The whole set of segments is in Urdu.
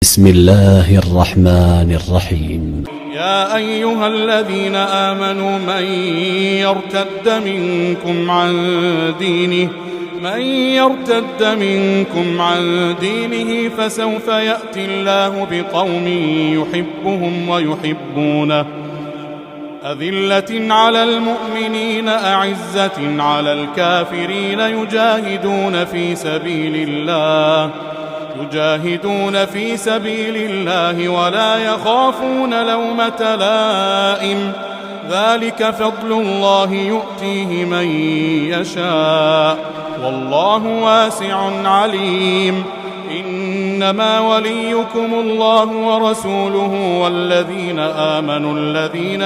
بسم الله الرحمن الرحيم. يا أيها الذين آمنوا من يرتد منكم عن دينه فسوف يأتي الله بقوم يحبهم ويحبونه أذلة على المؤمنين أعزة على الكافرين يجاهدون في سبيل الله ولا يخافون لومة لائم ذلك فضل الله يؤتيه من يشاء والله واسع عليم. إنما وليكم الله ورسوله والذين آمنوا الذين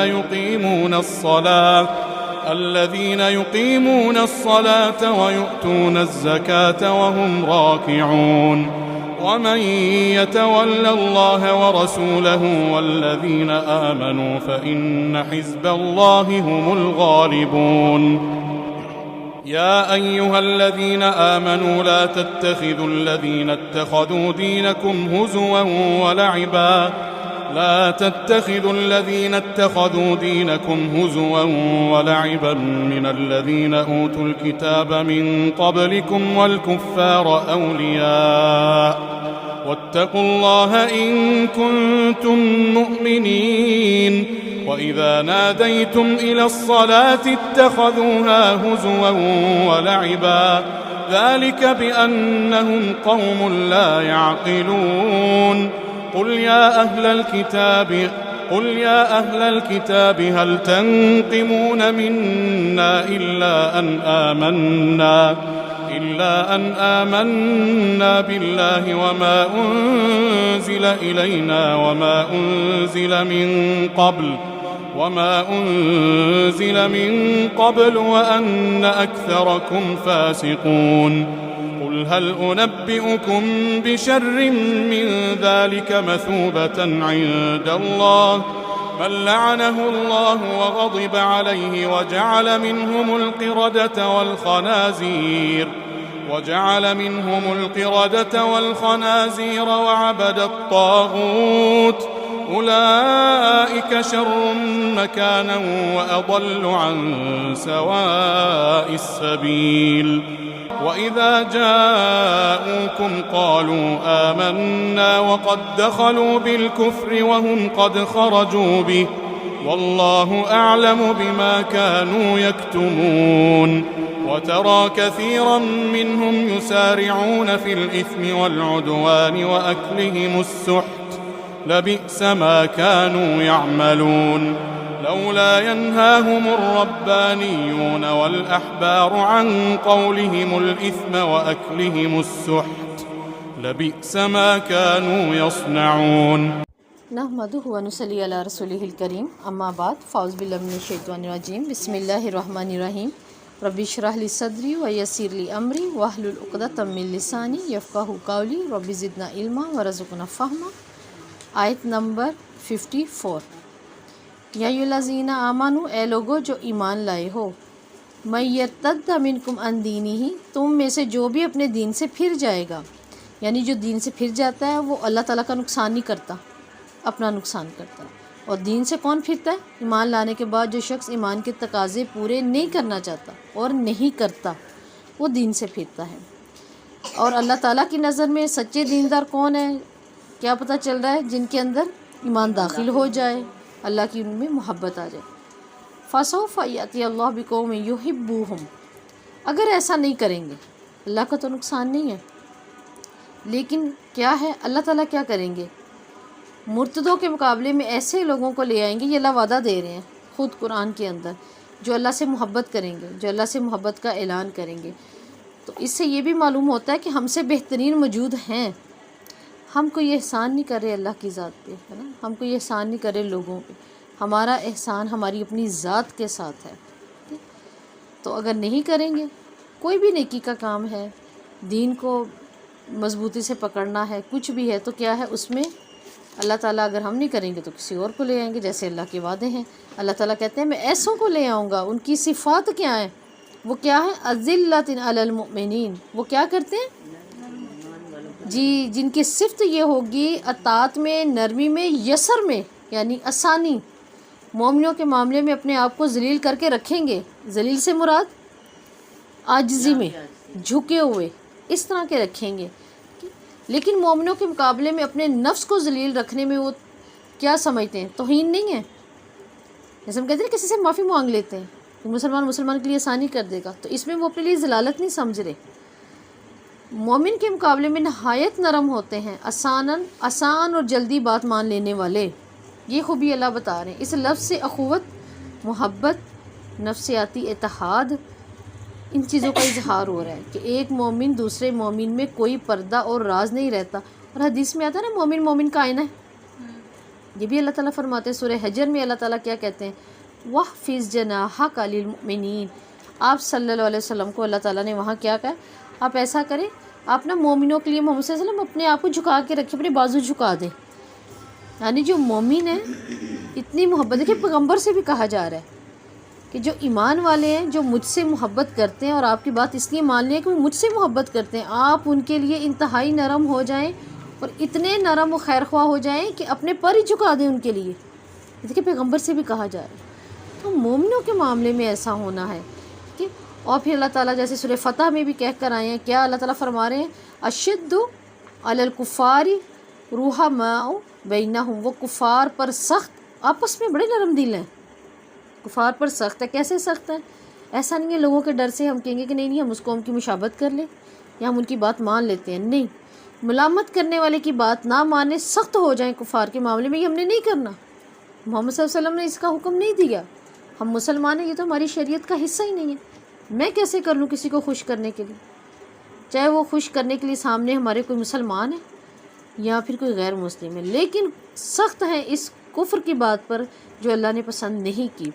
يقيمون الصلاة ويؤتون الزكاة وهم راكعون. ومن يتول الله ورسوله والذين آمنوا فإن حزب الله هم الغالبون. يا أيها الذين آمنوا لا تتخذوا الذين اتخذوا دينكم هزوا ولعبا من الذين أوتوا الكتاب من قبلكم والكفار أولياء واتقوا الله إن كنتم مؤمنين. وإذا ناديتم إلى الصلاة اتخذوها هزوا ولعبا ذلك بأنهم قوم لا يعقلون. قل يا أهل الكتاب هل تنقمون منا إلا أن آمنا بالله وما أنزل إلينا وما أنزل من قبل وأن أكثركم فاسقون. قل هل أنبئكم بشر من ذلك مثوبة عند الله من لعنه الله وغضب عليه وجعل منهم القردة والخنازير وعبد الطاغوت أولئك شر مكانا وأضل عن سواء السبيل. وإذا جاءوكم قالوا آمنا وقد دخلوا بالكفر وهم قد خرجوا به والله أعلم بما كانوا يكتمون. وترى كثيرا منهم يسارعون في الإثم والعدوان وأكلهم السحت لبئس ما كانوا يعملون. لولا ينهاهم الربانيون والأحبار عن قولهم الإثم وأكلهم السحت لبئس ما كانوا يصنعون. نحمده ونصلي على رسوله الكريم اما بعد فاعوذ بالله من الشیطان الرجیم بسم اللہ الرحمن الرحیم رب اشرح لي صدری ويسر لي امری واحلل عقدۃ من لسانی یفقهوا قولی رب زدنا علما ورزقنا فہما. آیت نمبر 54. یا الذین آمنوا اے لوگو جو ایمان لائے ہو، من یرتد منکم عن دینہ تم میں سے جو بھی اپنے دین سے پھر جائے گا، یعنی جو دین سے پھر جاتا ہے وہ اللہ تعالیٰ کا نقصان نہیں کرتا، اپنا نقصان کرتا ہے. اور دین سے کون پھرتا ہے؟ ایمان لانے کے بعد جو شخص ایمان کے تقاضے پورے نہیں کرنا چاہتا اور نہیں کرتا وہ دین سے پھرتا ہے. اور اللہ تعالیٰ کی نظر میں سچے دیندار کون ہے؟ کیا پتہ چل رہا ہے؟ جن کے اندر ایمان داخل ہو جائے، اللہ کی ان میں محبت آ جائے. فَسَوْفَ يَأْتِي اللَّهُ بِقَوْمٍ يُحِبُّهُمْ. اگر ایسا نہیں کریں گے، اللہ کا تو نقصان نہیں ہے، لیکن کیا ہے اللہ تعالیٰ کیا کریں گے؟ مرتدوں کے مقابلے میں ایسے لوگوں کو لے آئیں گے، یہ اللہ وعدہ دے رہے ہیں خود قرآن کے اندر، جو اللہ سے محبت کریں گے، جو اللہ سے محبت کا اعلان کریں گے. تو اس سے یہ بھی معلوم ہوتا ہے کہ ہم سے بہترین موجود ہیں. ہم کوئی احسان نہیں کر رہے اللہ کی ذات پہ، ہے نا، ہم کوئی احسان نہیں کر رہے لوگوں پہ، ہمارا احسان ہماری اپنی ذات کے ساتھ ہے. تو اگر نہیں کریں گے، کوئی بھی نیکی کا کام ہے، دین کو مضبوطی سے پکڑنا ہے، کچھ بھی ہے، تو کیا ہے اس میں اللہ تعالیٰ اگر ہم نہیں کریں گے تو کسی اور کو لے آئیں گے، جیسے اللہ کے وعدے ہیں. اللہ تعالیٰ کہتے ہیں میں ایسوں کو لے آؤں گا. ان کی صفات کیا ہیں؟ وہ کیا ہے؟ اذلۃ علی المؤمنین. وہ کیا کرتے ہیں؟ جی جن کی صفت یہ ہوگی اطاعت میں، نرمی میں، یسر میں یعنی آسانی، مومنوں کے معاملے میں اپنے آپ کو ذلیل کر کے رکھیں گے. ذلیل سے مراد عاجزی میں، جھکے ہوئے اس طرح کے رکھیں گے. لیکن مومنوں کے مقابلے میں اپنے نفس کو ذلیل رکھنے میں وہ کیا سمجھتے ہیں؟ توہین نہیں ہے. جیسے ہم کہتے ہیں کسی سے معافی مانگ لیتے ہیں کہ مسلمان کے لیے آسانی کر دے گا، تو اس میں وہ اپنے لیے ذلالت نہیں سمجھ رہے. مومن کے مقابلے میں نہایت نرم ہوتے ہیں، آسان اور جلدی بات مان لینے والے. یہ خوبی اللہ بتا رہے ہیں. اس لفظ سے اخوت، محبت، نفسیاتی اتحاد، ان چیزوں کا اظہار ہو رہا ہے کہ ایک مومن دوسرے مومن میں کوئی پردہ اور راز نہیں رہتا. اور حدیث میں آتا ہے نا مومن کا آئینہ ہے. یہ بھی اللہ تعالیٰ فرماتے ہیں سورہ حجر میں. اللہ تعالیٰ کیا کہتے ہیں؟ وَاخْفِضْ جَنَاحَكَ لِلْمُؤْمِنِينَ. آپ صلی اللہ علیہ وسلم کو اللہ تعالیٰ نے وہاں کیا کہا؟ آپ ایسا کریں، آپ نا مومنوں کے لیے محمد صلی اللہ علیہ وسلم اپنے آپ کو جھکا کے رکھیں، اپنے بازو جھکا دیں. یعنی جو مومن ہے اتنی محبت، دیکھیں پیغمبر سے بھی کہا جا رہا ہے کہ جو ایمان والے ہیں، جو مجھ سے محبت کرتے ہیں اور آپ کی بات اس لیے مان لیں کہ وہ مجھ سے محبت کرتے ہیں، آپ ان کے لیے انتہائی نرم ہو جائیں اور اتنے نرم و خیر خواہ ہو جائیں کہ اپنے پر ہی جھکا دیں ان کے لیے. دیکھیں پیغمبر سے بھی کہا جا رہا ہے. تو مومنوں کے معاملے میں ایسا ہونا ہے کہ اور پھر اللہ تعالیٰ جیسے سورہ فتح میں بھی کہہ کر آئے ہیں، کیا اللہ تعالیٰ فرما رہے ہیں؟ اشد علی الکفار رحماء بینہم. وہ کفار پر سخت، آپس میں بڑے نرم دل ہیں. کفار پر سخت ہے. کیسے سخت ہے؟ ایسا نہیں ہے لوگوں کے ڈر سے ہم کہیں گے کہ نہیں ہم اس قوم کی مشابہت کر لیں یا ہم ان کی بات مان لیتے ہیں. نہیں، ملامت کرنے والے کی بات نہ مانے، سخت ہو جائیں کفار کے معاملے میں، یہ ہم نے نہیں کرنا. محمد صلی اللہ علیہ وسلم نے اس کا حکم نہیں دیا. ہم مسلمان ہیں، یہ تو ہماری شریعت کا حصہ ہی نہیں ہے. میں کیسے کر لوں کسی کو خوش کرنے کے لیے؟ چاہے وہ خوش کرنے کے لیے سامنے ہمارے کوئی مسلمان ہے یا پھر کوئی غیر مسلم ہے. لیکن سخت ہیں اس کفر کی بات پر جو اللہ نے پسند نہیں کی.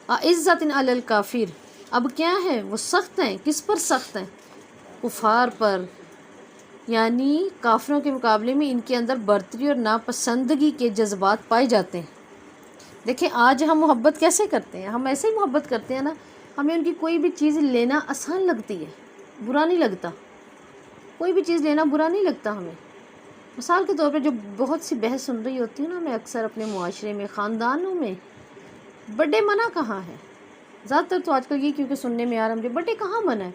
عزت علی الکافر. اب کیا ہے؟ وہ سخت ہیں. کس پر سخت ہیں؟ کفار پر. یعنی کافروں کے مقابلے میں ان کے اندر برتری اور ناپسندگی کے جذبات پائے جاتے ہیں. دیکھیں آج ہم محبت کیسے کرتے ہیں؟ ہم ایسے ہی محبت کرتے ہیں نا، ہمیں ان کی کوئی بھی چیز لینا آسان لگتی ہے، برا نہیں لگتا. کوئی بھی چیز لینا برا نہیں لگتا ہمیں. مثال کے طور پہ جو بہت سی بحث سن رہی ہوتی ہوں نا میں اکثر اپنے معاشرے میں، خاندانوں میں، برتھ ڈے منع کہاں ہے؟ زیادہ تر تو آج کل یہ کیونکہ سننے میں آ رہا ہے مجھے، برتھ ڈے کہاں منع ہے؟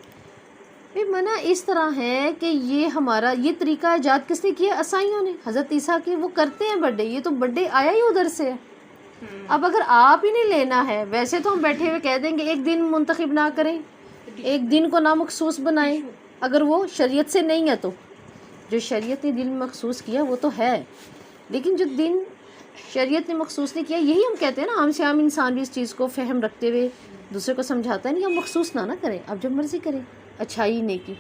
یہ منع اس طرح ہے کہ یہ ہمارا یہ طریقہ ایجاد کس نے کیا؟ عیسائیوں نے. حضرت عیسیٰ کے وہ کرتے ہیں برتھ ڈے. یہ تو برتھ ڈے آیا ہی ادھر سے ہے. اب اگر آپ ہی نہیں لینا ہے، ویسے تو ہم بیٹھے ہوئے کہہ دیں گے ایک دن منتخب نہ کریں، ایک دن کو نامخصوص بنائیں، اگر وہ شریعت سے نہیں ہے تو. جو شریعت نے دن مخصوص کیا وہ تو ہے، لیکن جو دن شریعت نے مخصوص نہیں کیا، یہی ہم کہتے ہیں نا، عام سے عام انسان بھی اس چیز کو فہم رکھتے ہوئے دوسرے کو سمجھاتا ہے نہیں ہم مخصوص نہ کریں، اب جب مرضی کریں اچھائی نیکی.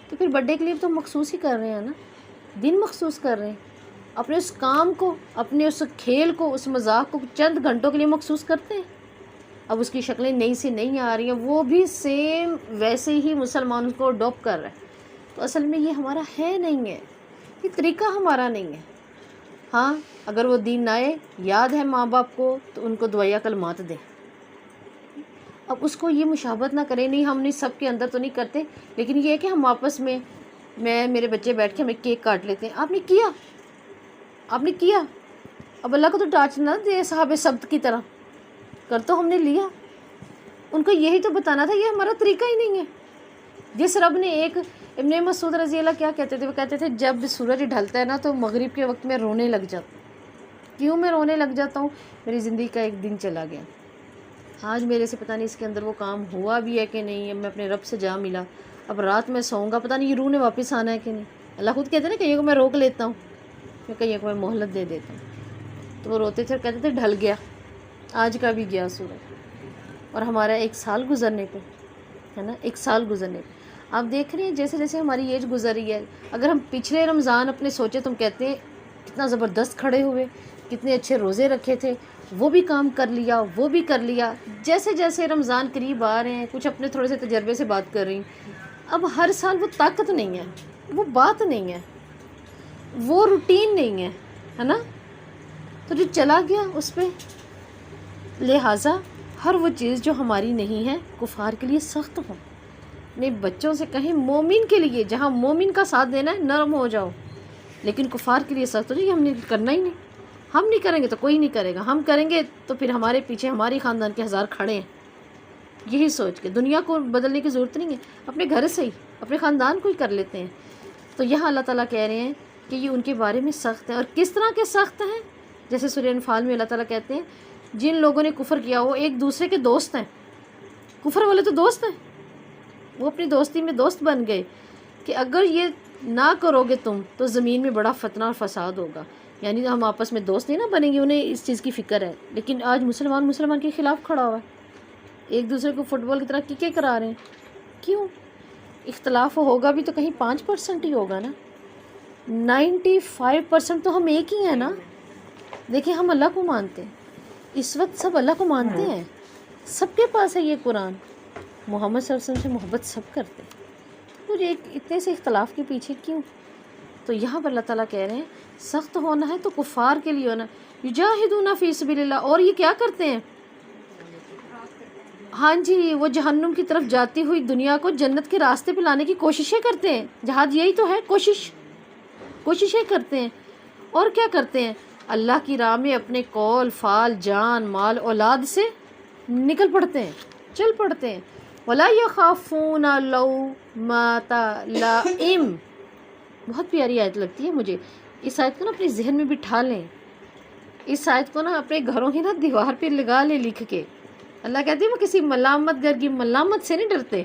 تو پھر برتھ ڈے کے لیے تو مخصوص ہی کر رہے ہیں نا، دن مخصوص کر رہے ہیں. اپنے اس کام کو، اپنے اس کھیل کو، اس مذاق کو چند گھنٹوں کے لیے مخصوص کرتے ہیں. اب اس کی شکلیں نئی سے نہیں آ رہی ہیں، وہ بھی سیم ویسے ہی مسلمانوں کو اڈاپٹ کر رہا ہے. تو اصل میں یہ ہمارا ہے نہیں ہے، یہ طریقہ ہمارا نہیں ہے. ہاں اگر وہ دین نہ آئے، یاد ہے ماں باپ کو تو ان کو دعائیہ کلمات دیں. اب اس کو یہ مشابہت نہ کریں، نہیں ہم نہیں سب کے اندر تو نہیں کرتے، لیکن یہ ہے کہ ہم آپس میں، میرے بچے بیٹھ کے ہمیں کیک کاٹ لیتے ہیں. آپ نے کیا اب اللہ کو تو ڈانٹ نہ دے صحابہ سبت کی طرح، کر تو ہم نے لیا. ان کو یہی تو بتانا تھا، یہ ہمارا طریقہ ہی نہیں ہے. جس رب نے ایک ابن مسعود رضی اللہ کیا کہتے تھے؟ وہ کہتے تھے جب سورج ڈھلتا ہے نا تو مغرب کے وقت میں رونے لگ جاتا. کیوں میں رونے لگ جاتا ہوں؟ میری زندگی کا ایک دن چلا گیا. آج میرے سے پتہ نہیں اس کے اندر وہ کام ہوا بھی ہے کہ نہیں. میں اپنے رب سے جا ملا، اب رات میں سوؤں گا، پتہ نہیں یہ روح نے واپس آنا ہے کہ نہیں. اللہ خود کہتے ہیں نا کہیں کو میں روک لیتا ہوں، کہیں کو میں مہلت دے دیتا ہوں. تو وہ روتے تھے اور کہتے تھے ڈھل گیا، آج کا بھی گیا سورج. اور ہمارا 1 سال گزرنے پہ ہے نا، 1 سال گزرنے پہ آپ دیکھ رہے ہیں جیسے جیسے ہماری ایج گزر رہی ہے. اگر ہم پچھلے رمضان اپنے سوچے تو ہم کہتے ہیں کتنا زبردست کھڑے ہوئے، کتنے اچھے روزے رکھے تھے، وہ بھی کام کر لیا، وہ بھی کر لیا. جیسے جیسے رمضان قریب آ رہے ہیں، کچھ اپنے تھوڑے سے تجربے سے بات کر رہی ہیں. اب ہر سال وہ طاقت نہیں ہے، وہ بات نہیں ہے، وہ روٹین نہیں ہے نا. تو جو چلا گیا اس پہ لہٰذا ہر وہ چیز جو ہماری نہیں ہے کفار کے لیے سخت ہو. اپنے بچوں سے کہیں مومن کے لیے جہاں مومن کا ساتھ دینا ہے نرم ہو جاؤ، لیکن کفار کے لیے سخت ہو جائے ہم نے کرنا ہی نہیں، ہم نہیں کریں گے تو کوئی نہیں کرے گا، ہم کریں گے تو پھر ہمارے پیچھے ہماری خاندان کے 1000 کھڑے ہیں۔ یہی سوچ کے دنیا کو بدلنے کی ضرورت نہیں ہے، اپنے گھر سے ہی اپنے خاندان کو ہی کر لیتے ہیں۔ تو یہاں اللہ تعالیٰ کہہ رہے ہیں کہ یہ ان کے بارے میں سخت ہیں، اور کس طرح کے سخت ہیں؟ جیسے سورہ انفال میں اللہ تعالیٰ کہتے ہیں جن لوگوں نے کفر کیا وہ ایک دوسرے کے دوست ہیں، کفر والے تو دوست ہیں، وہ اپنی دوستی میں دوست بن گئے کہ اگر یہ نہ کرو گے تم تو زمین میں بڑا فتنہ اور فساد ہوگا، یعنی ہم آپس میں دوست نہیں نہ بنیں گے، انہیں اس چیز کی فکر ہے۔ لیکن آج مسلمان کے خلاف کھڑا ہوا ہے، ایک دوسرے کو فٹ بال کی طرح کیکیں کرا رہے ہیں۔ کیوں؟ اختلاف ہوگا بھی تو کہیں 5% ہی ہوگا نا، 95% تو ہم ایک ہی ہیں نا۔ دیکھیں ہم اللہ کو مانتے ہیں، اس وقت سب اللہ کو مانتے ہیں، سب کے پاس ہے یہ قرآن، محمد صلی اللہ علیہ وسلم سے محبت سب کرتے ہیں، مجھے اتنے سے اختلاف کے پیچھے کیوں؟ تو یہاں پر اللہ تعالیٰ کہہ رہے ہیں سخت ہونا ہے تو کفار کے لیے ہونا، یجاہدون فی سبیل اللہ، اور یہ کیا کرتے ہیں؟ ہاں جی، وہ جہنم کی طرف جاتی ہوئی دنیا کو جنت کے راستے پہ لانے کی کوششیں کرتے ہیں، جہاد یہی تو ہے، کوششیں کرتے ہیں، اور کیا کرتے ہیں؟ اللہ کی راہ میں اپنے قول، فعل، جان، مال، اولاد سے نکل پڑتے ہیں، چل پڑتے ہیں۔ وَلَا يَخَافُونَ لَوْمَةَ لَائِمٍ، بہت پیاری آیت لگتی ہے مجھے، اس آیت کو نا اپنے ذہن میں بٹھا لیں، اس آیت کو نا اپنے گھروں کی نا دیوار پہ لگا لیں لکھ کے۔ اللہ کہتے ہیں وہ کسی ملامت گر کی ملامت سے نہیں ڈرتے۔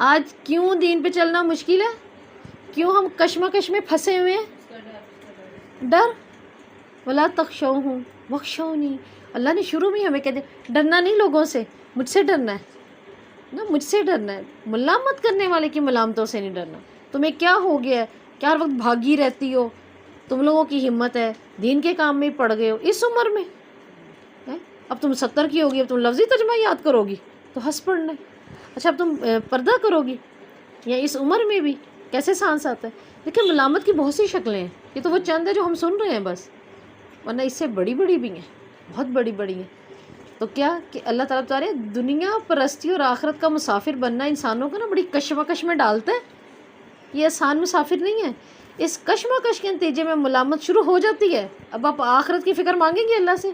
آج کیوں دین پہ چلنا مشکل ہے؟ کیوں ہم کشمکش میں پھنسے ہوئے ہیں؟ ڈر۔ وَلَا تَخْشَوْهُمْ وَاخْشَوْنِي، اللہ نے شروع میں ہمیں کہہ دیا ڈرنا نہیں لوگوں سے، مجھ سے ڈرنا ہے نا، مجھ سے ڈرنا ہے، ملامت کرنے والے کی ملامتوں سے نہیں ڈرنا۔ تمہیں کیا ہو گیا ہے؟ کیا ہر وقت بھاگی رہتی ہو؟ تم لوگوں کی ہمت ہے، دین کے کام میں پڑ گئے ہو اس عمر میں، اب تم 70 کی ہوگی، اب تم لفظی ترجمہ یاد کرو گی تو ہنس پڑنا ہے، اچھا اب تم پردہ کرو گی، یا اس عمر میں بھی کیسے سانس آتا ہے؟ لیکن ملامت کی بہت سی شکلیں ہیں، یہ تو وہ چند ہے جو ہم سن رہے ہیں بس، ورنہ اس سے بڑی بڑی بھی ہیں، بہت بڑی بڑی ہیں۔ تو کیا کہ اللہ تعالیٰ بتا رہے ہیں دنیا پرستی اور آخرت کا مسافر بننا انسانوں کو نا بڑی کشمکش میں ڈالتا ہے، یہ آسان مسافر نہیں ہے۔ اس کشمکش کے نتیجے میں ملامت شروع ہو جاتی ہے، اب آپ آخرت کی فکر مانگیں گے اللہ سے؟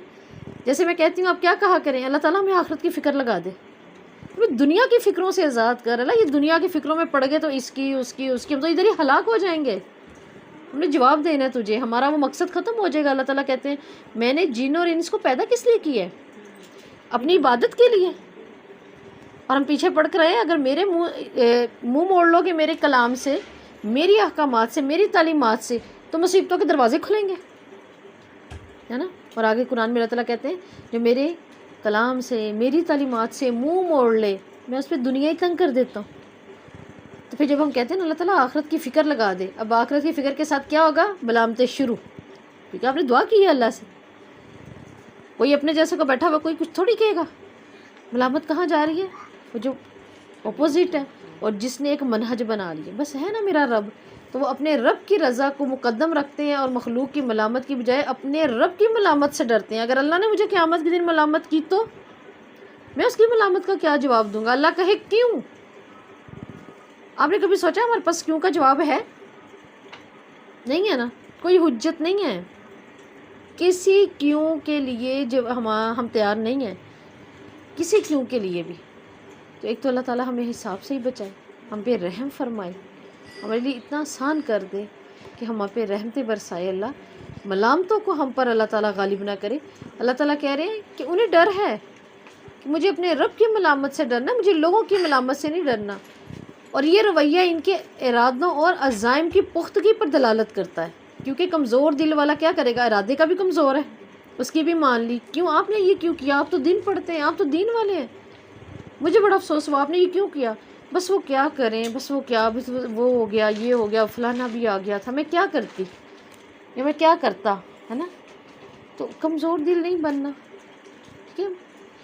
جیسے میں کہتی ہوں آپ کیا کہا کریں، اللہ تعالیٰ ہمیں آخرت کی فکر لگا دے، ہمیں دنیا کی فکروں سے آزاد کر، اللہ یہ دنیا کی فکروں میں پڑ گئے تو اس کی ہم تو ادھر ہی ہلاک ہو جائیں گے، ہم نے جواب دینا ہے تجھے، ہمارا وہ مقصد ختم ہو جائے گا۔ اللہ تعالیٰ کہتے ہیں میں نے جن اور انس کو پیدا کس لیے کیا ہے؟ اپنی عبادت کے لیے، اور ہم پیچھے پڑ کر رہے اگر میرے منہ موڑ لو گے میرے کلام سے، میری احکامات سے، میری تعلیمات سے، تو مصیبتوں کے دروازے کھلیں گے، ہے نا۔ اور آگے قرآن میں اللہ تعالیٰ کہتے ہیں جو میرے کلام سے، میری تعلیمات سے منہ موڑ لے میں اس پہ دنیا ہی تنگ کر دیتا ہوں۔ تو پھر جب ہم کہتے ہیں نا اللہ تعالیٰ آخرت کی فکر لگا دے، اب آخرت کی فکر کے ساتھ کیا ہوگا؟ ملامتیں شروع، کیونکہ آپ نے دعا کی ہے اللہ سے، کوئی اپنے جیسے کو بیٹھا ہوا کوئی کچھ تھوڑی کہے گا، ملامت کہاں جا رہی ہے؟ وہ جو اپوزٹ ہے اور جس نے ایک منہج بنا لیا، بس ہے نا میرا رب، تو وہ اپنے رب کی رضا کو مقدم رکھتے ہیں اور مخلوق کی ملامت کی بجائے اپنے رب کی ملامت سے ڈرتے ہیں۔ اگر اللہ نے مجھے قیامت کے دن ملامت کی تو میں اس کی ملامت کا کیا جواب دوں گا؟ اللہ کہے کیوں؟ آپ نے کبھی سوچا ہمارے پاس کیوں کا جواب ہے؟ نہیں ہے نا، کوئی حجت نہیں ہے کسی کیوں کے لیے جو ہم تیار نہیں ہیں، کسی کیوں کے لیے بھی۔ تو ایک تو اللہ تعالیٰ ہمیں حساب سے ہی بچائے، ہم پہ رحم فرمائے، ہمارے لیے اتنا آسان کر دے کہ ہم پہ رحمتیں برسائے، اللہ ملامتوں کو ہم پر اللہ تعالیٰ غالب نہ کرے۔ اللہ تعالیٰ کہہ رہے ہیں کہ انہیں ڈر ہے کہ مجھے اپنے رب کی ملامت سے ڈرنا، مجھے لوگوں کی ملامت سے نہیں ڈرنا، اور یہ رویہ ان کے ارادوں اور عزائم کی پختگی پر دلالت کرتا ہے، کیونکہ کمزور دل والا کیا کرے گا؟ ارادے کا بھی کمزور ہے، اس کی بھی مان لی، کیوں آپ نے یہ کیوں کیا؟ آپ تو دین پڑھتے ہیں، آپ تو دین والے ہیں، مجھے بڑا افسوس ہوا آپ نے یہ کیوں کیا؟ بس وہ کیا کریں، بس وہ کیا، بس وہ ہو گیا، یہ ہو گیا، فلانا بھی آ گیا تھا، میں کیا کرتی یا میں کیا کرتا، ہے نا۔ تو کمزور دل نہیں بننا، ٹھیک ہے،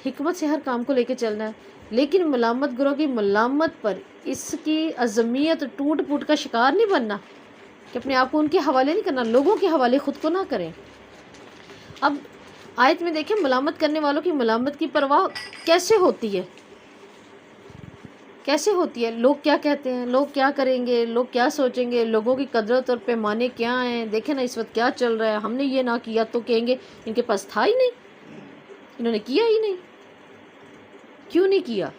حکمت سے ہر کام کو لے کے چلنا ہے، لیکن ملامت گروہ کی ملامت پر اس کی عظمیت ٹوٹ پوٹ کا شکار نہیں بننا، کہ اپنے آپ کو ان کے حوالے نہیں کرنا، لوگوں کے حوالے خود کو نہ کریں۔ اب آیت میں دیکھیں ملامت کرنے والوں کی ملامت کی پرواہ کیسے ہوتی ہے۔ کیسے ہوتی ہے؟ لوگ کیا کہتے ہیں، لوگ کیا کریں گے، لوگ کیا سوچیں گے، لوگوں کی قدرت اور پیمانے کیا ہیں، دیکھیں نا اس وقت کیا چل رہا ہے، ہم نے یہ نہ کیا تو کہیں گے ان کے پاس تھا ہی نہیں، انہوں نے کیا ہی نہیں۔ کیوں نہیں کیا؟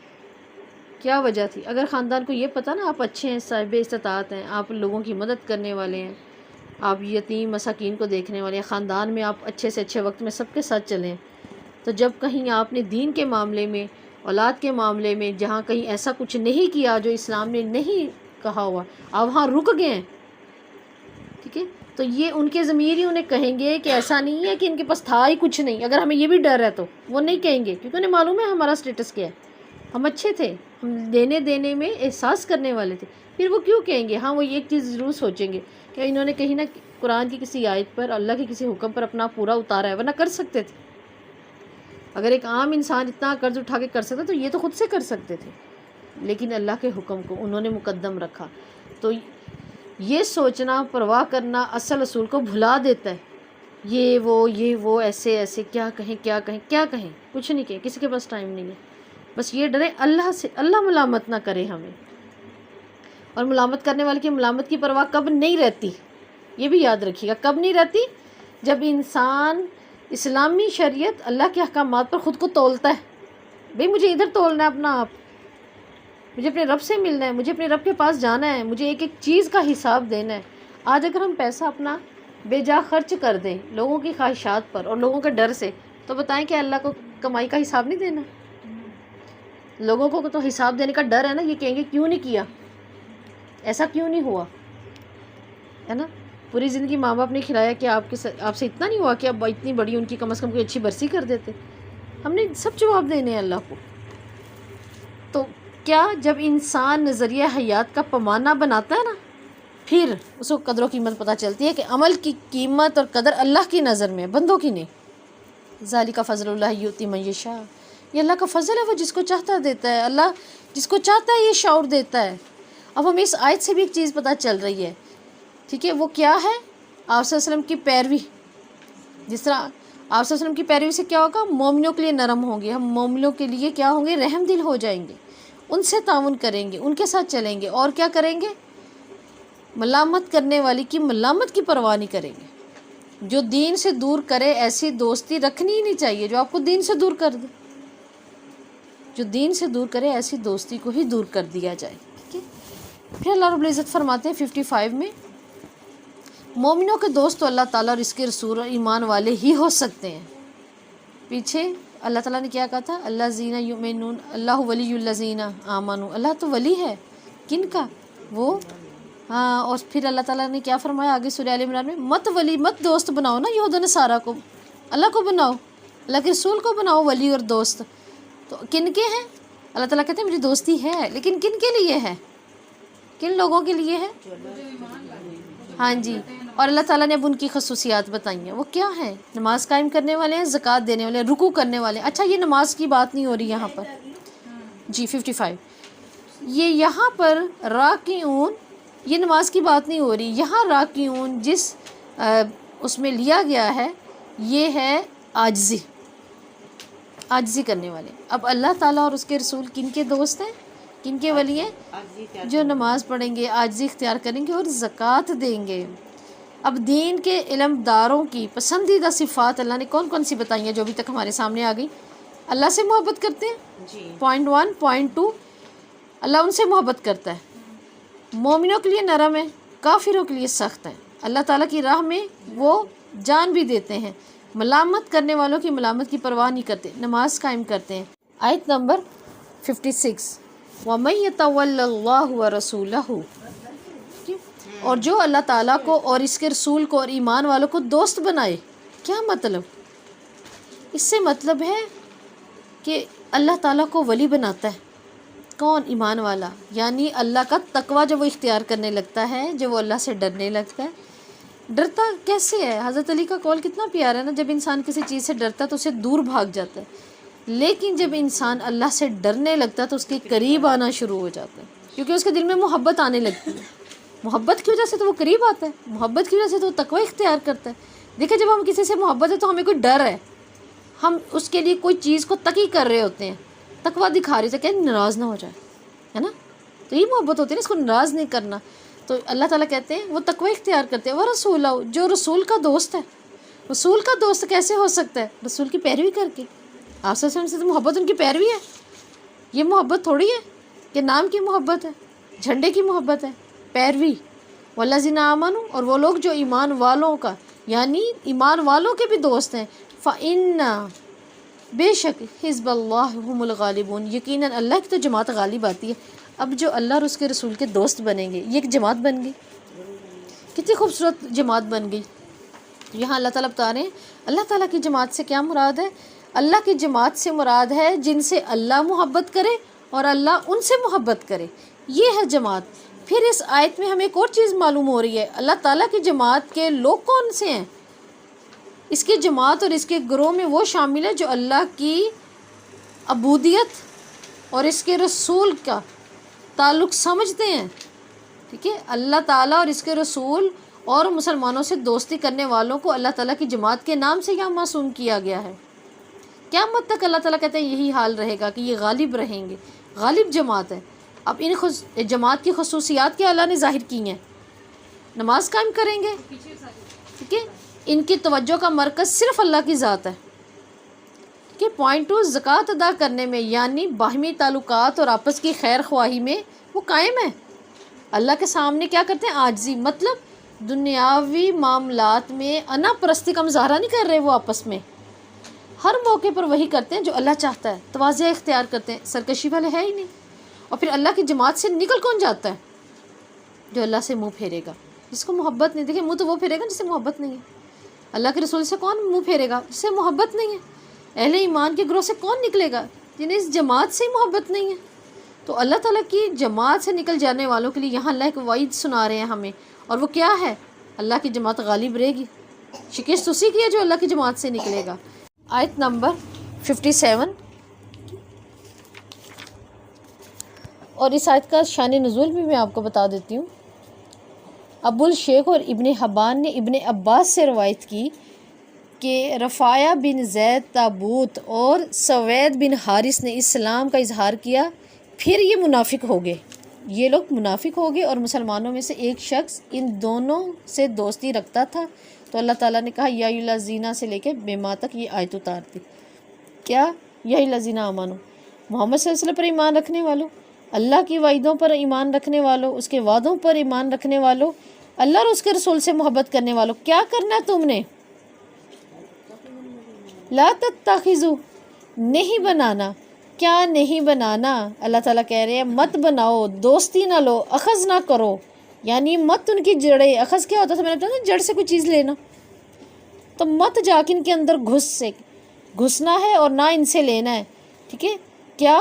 کیا وجہ تھی؟ اگر خاندان کو یہ پتہ نا آپ اچھے ہیں، صاحب استطاعت ہیں، آپ لوگوں کی مدد کرنے والے ہیں، آپ یتیم مساکین کو دیکھنے والے ہیں، خاندان میں آپ اچھے سے اچھے وقت میں سب کے ساتھ چلیں، تو جب کہیں آپ نے دین کے معاملے میں، اولاد کے معاملے میں جہاں کہیں ایسا کچھ نہیں کیا جو اسلام نے نہیں کہا ہوا، آپ وہاں رک گئے ہیں، ٹھیک ہے، تو یہ ان کے ضمیر ہی انہیں کہیں گے کہ ایسا نہیں ہے کہ ان کے پاس تھا ہی کچھ نہیں۔ اگر ہمیں یہ بھی ڈر ہے تو وہ نہیں کہیں گے، کیونکہ انہیں معلوم ہے ہمارا سٹیٹس کیا ہے، ہم اچھے تھے، ہم دینے میں احساس کرنے والے تھے، پھر وہ کیوں کہیں گے؟ ہاں وہ ایک چیز ضرور سوچیں گے کہ انہوں نے کہیں نہ قرآن کی کسی آیت پر، اللہ کے کسی حکم پر اپنا پورا اتارا ہے، ورنہ کر سکتے تھے۔ اگر ایک عام انسان اتنا قرض اٹھا کے کر سکتا تو یہ تو خود سے کر سکتے تھے، لیکن اللہ کے حکم کو انہوں نے مقدم رکھا۔ تو یہ سوچنا، پرواہ کرنا اصل اصول کو بھلا دیتا ہے۔ یہ وہ ایسے کیا کہیں، کچھ نہیں کہیں، کسی کے پاس ٹائم نہیں ہے، بس یہ ڈرے اللہ سے، اللہ ملامت نہ کرے ہمیں۔ اور ملامت کرنے والے کی ملامت کی پرواہ کب نہیں رہتی، یہ بھی یاد رکھیے گا، کب نہیں رہتی؟ جب انسان اسلامی شریعت، اللہ کے احکامات پر خود کو تولتا ہے، بھئی مجھے ادھر تولنا ہے اپنا آپ، مجھے اپنے رب سے ملنا ہے، مجھے اپنے رب کے پاس جانا ہے، مجھے ایک ایک چیز کا حساب دینا ہے۔ آج اگر ہم پیسہ اپنا بے جا خرچ کر دیں لوگوں کی خواہشات پر اور لوگوں کے ڈر سے، تو بتائیں کہ اللہ کو کمائی کا حساب نہیں دینا؟ لوگوں کو تو حساب دینے کا ڈر ہے نا، یہ کہیں گے کیوں نہیں کیا، ایسا کیوں نہیں ہوا، ہے نا؟ پوری زندگی ماں باپ نے کھلایا کہ آپ سے اتنا نہیں ہوا کہ اب اتنی بڑی ان کی کم از کم کوئی اچھی برسی کر دیتے؟ ہم نے سب جواب دینے ہیں اللہ کو۔ تو کیا جب انسان نظریہ حیات کا پیمانہ بناتا ہے نا، پھر اس کو قدر و قیمت پتہ چلتی ہے کہ عمل کی قیمت اور قدر اللہ کی نظر میں، بندوں کی نہیں۔ ذالک فضل اللہ یؤتی من یشاء، یہ اللہ کا فضل ہے، وہ جس کو چاہتا دیتا ہے، اللہ جس کو چاہتا ہے یہ شعور دیتا ہے۔ اب ہمیں اس آیت سے بھی ایک چیز پتہ چل رہی ہے، ٹھیک ہے، وہ کیا ہے؟ آپ صلی اللہ علیہ وسلم کی پیروی۔ جس طرح آپ صلی اللہ علیہ وسلم کی پیروی سے کیا ہوگا؟ مومنوں کے لیے نرم ہوں گے، ہم مومنوں کے لیے کیا ہوں گے؟ رحم دل ہو جائیں گے، ان سے تعاون کریں گے، ان کے ساتھ چلیں گے، اور کیا کریں گے؟ ملامت کرنے والی کی ملامت کی پرواہ نہیں کریں گے۔ جو دین سے دور کرے ایسی دوستی رکھنی ہی نہیں چاہیے، جو آپ کو دین سے دور کر دے، جو دین سے دور کرے ایسی دوستی کو ہی دور کر دیا جائے، ٹھیک ہے۔ پھر اللہ رب العزت فرماتے ہیں 55 میں، مومنوں کے دوست تو اللہ تعالیٰ اور اس کے رسول اور ایمان والے ہی ہو سکتے ہیں۔ پیچھے اللہ تعالیٰ نے کیا کہا تھا؟ اللہ زینہ یؤمنون، اللہ ولی الذین آمنوا، اللہ تو ولی ہے کن کا؟ وہ ہاں۔ اور پھر اللہ تعالیٰ نے کیا فرمایا آگے سورہ آل عمران میں؟ مت دوست بناؤ نا یہود و نصارہ کو، اللہ کو بناؤ، اللہ کے رسول کو بناؤ ولی اور دوست۔ تو کن کے ہیں؟ اللہ تعالیٰ کہتے ہیں میری دوستی ہے، لیکن کن کے لیے ہے؟ کن لوگوں کے لیے ہے؟ ہاں جی۔ اور اللہ تعالیٰ نے اب ان کی خصوصیات بتائی ہیں، وہ کیا ہیں؟ نماز قائم کرنے والے ہیں، زکوٰۃ دینے والے ہیں، رکوع کرنے والے ہیں۔ اچھا، یہ نماز کی بات نہیں ہو رہی یہاں پر جی 55، یہ یہاں پر راکعون، یہ نماز کی بات نہیں ہو رہی یہاں۔ راکعون جس اس میں لیا گیا ہے یہ ہے عاجزی کرنے والے۔ اب اللہ تعالیٰ اور اس کے رسول کن کے دوست ہیں، کن کے ولی ہیں؟ جو نماز پڑھیں گے، عاجزی اختیار کریں گے اور زکوٰۃ دیں گے۔ اب دین کے علم داروں کی پسندیدہ صفات اللہ نے کون کون سی بتائی ہیں جو ابھی تک ہمارے سامنے آ گئی؟ اللہ سے محبت کرتے ہیں، پوائنٹ 1، پوائنٹ 2، اللہ ان سے محبت کرتا ہے، مومنوں کے لیے نرم ہے، کافروں کے لیے سخت ہے، اللہ تعالیٰ کی راہ میں وہ جان بھی دیتے ہیں، ملامت کرنے والوں کی ملامت کی پرواہ نہیں کرتے، نماز قائم کرتے ہیں۔ آیت نمبر 56، وَمَن يَتَوَلَّ اللَّهُ وَرَسُولَهُ، اور جو اللہ تعالیٰ کو اور اس کے رسول کو اور ایمان والوں کو دوست بنائے۔ کیا مطلب؟ اس سے مطلب ہے کہ اللہ تعالیٰ کو ولی بناتا ہے کون؟ ایمان والا، یعنی اللہ کا تقویٰ جب وہ اختیار کرنے لگتا ہے، جب وہ اللہ سے ڈرنے لگتا ہے۔ ڈرتا کیسے ہے؟ حضرت علی کا قول کتنا پیارا ہے نا، جب انسان کسی چیز سے ڈرتا ہے تو اسے دور بھاگ جاتا ہے، لیکن جب انسان اللہ سے ڈرنے لگتا ہے تو اس کے قریب آنا شروع ہو جاتا ہے، کیونکہ اس کے دل میں محبت آنے لگتی ہے۔ محبت کی وجہ سے تو وہ قریب آتا ہے، محبت کی وجہ سے تو وہ تقویٰ اختیار کرتا ہے۔ دیکھیں، جب ہم کسی سے محبت ہے تو ہمیں کوئی ڈر ہے، ہم اس کے لیے کوئی چیز کو تقی کر رہے ہوتے ہیں، تقویٰ دکھا رہے تھے کہ ناراض نہ ہو جائے، ہے نا. تو یہ محبت ہوتی ہے نا، اس کو ناراض نہیں کرنا. تو اللہ تعالیٰ کہتے ہیں وہ تقوی اختیار کرتے ہیں. وہ رسول جو رسول کا دوست ہے. رسول کا دوست کیسے ہو سکتا ہے؟ رسول کی پیروی کر کے. آپ صلی اللہ علیہ وسلم سے تو محبت ان کی پیروی ہے. یہ محبت تھوڑی ہے کہ نام کی محبت ہے، جھنڈے کی محبت ہے. پیروی. والذین آمنوا، اور وہ لوگ جو ایمان والوں کا یعنی ایمان والوں کے بھی دوست ہیں. فإن، بے شک، حزب اللہ هم الغالبون، یقیناً اللہ کی تو جماعت غالب آتی ہے. اب جو اللہ اور اس کے رسول کے دوست بنیں گے، یہ ایک جماعت بن گئی. کتنی خوبصورت جماعت بن گئی. یہاں اللہ تعالیٰ بتا رہے ہیں اللہ تعالیٰ کی جماعت سے کیا مراد ہے؟ اللہ کی جماعت سے مراد ہے جن سے اللہ محبت کرے اور اللہ ان سے محبت کرے. یہ ہے جماعت. پھر اس آیت میں ہمیں ایک اور چیز معلوم ہو رہی ہے. اللہ تعالیٰ کی جماعت کے لوگ کون سے ہیں؟ اس کی جماعت اور اس کے گروہ میں وہ شامل ہے جو اللہ کی عبودیت اور اس کے رسول کا تعلق سمجھتے ہیں. ٹھیک ہے، اللہ تعالیٰ اور اس کے رسول اور مسلمانوں سے دوستی کرنے والوں کو اللہ تعالیٰ کی جماعت کے نام سے یہاں معصوم کیا گیا ہے. قیامت تک اللہ تعالیٰ کہتے ہیں یہی حال رہے گا کہ یہ غالب رہیں گے. غالب جماعت ہے. اب ان جماعت کی خصوصیات کیا اللہ نے ظاہر کی ہیں. نماز قائم کریں گے. ٹھیک ہے، ان کی توجہ کا مرکز صرف اللہ کی ذات ہے. کہ پوائنٹ 2 زکوٰۃ ادا کرنے میں یعنی باہمی تعلقات اور آپس کی خیر خواہی میں وہ قائم ہے. اللہ کے سامنے کیا کرتے ہیں؟ عاجزی. مطلب دنیاوی معاملات میں انا پرستی کا مظاہرہ نہیں کر رہے. وہ آپس میں ہر موقع پر وہی کرتے ہیں جو اللہ چاہتا ہے. تواضع اختیار کرتے ہیں. سرکشی والے ہے ہی نہیں. اور پھر اللہ کی جماعت سے نکل کون جاتا ہے؟ جو اللہ سے منہ پھیرے گا، جس کو محبت نہیں. دیکھیں، منہ تو وہ پھیرے گا جس سے محبت نہیں ہے. اللہ کے رسول سے کون منہ پھیرے گا؟ جس سے محبت نہیں ہے. اہل ایمان کے گروہ سے کون نکلے گا؟ جنہیں اس جماعت سے محبت نہیں ہے. تو اللہ تعالیٰ کی جماعت سے نکل جانے والوں کے لیے یہاں اللہ ایک وعید سنا رہے ہیں ہمیں. اور وہ کیا ہے؟ اللہ کی جماعت غالب رہے گی. شکست اسی کی ہے جو اللہ کی جماعت سے نکلے گا. آیت نمبر 57. اور اس آیت کا شان نزول بھی میں آپ کو بتا دیتی ہوں. ابو الشیخ اور ابن حبان نے ابن عباس سے روایت کی کہ رفاعہ بن زید تابوت اور سوید بن حارث نے اسلام کا اظہار کیا، پھر یہ منافق ہو گئے. یہ لوگ منافق ہو گئے اور مسلمانوں میں سے ایک شخص ان دونوں سے دوستی رکھتا تھا. تو اللہ تعالیٰ نے کہا یا الذین سے لے کے بیما تک یہ آیت اتار دی. کیا؟ یا الذین آمنو، محمد صلی اللہ علیہ وسلم پر ایمان رکھنے والوں، اللہ کی وعیدوں پر ایمان رکھنے والوں، اس کے وعدوں پر ایمان رکھنے والوں، اللہ اور اس کے رسول سے محبت کرنے والوں. کیا کرنا ہے تم نے؟ لا تتخذوا، نہیں بنانا. کیا نہیں بنانا؟ اللہ تعالیٰ کہہ رہے ہیں مت بناؤ، دوستی نہ لو، اخذ نہ کرو. یعنی مت ان کی جڑیں. اخذ کیا ہوتا تھا؟ میں نے بتایا جڑ سے کوئی چیز لینا. تو مت جا کے ان کے اندر گھسنا ہے اور نہ ان سے لینا ہے. ٹھیک ہے، کیا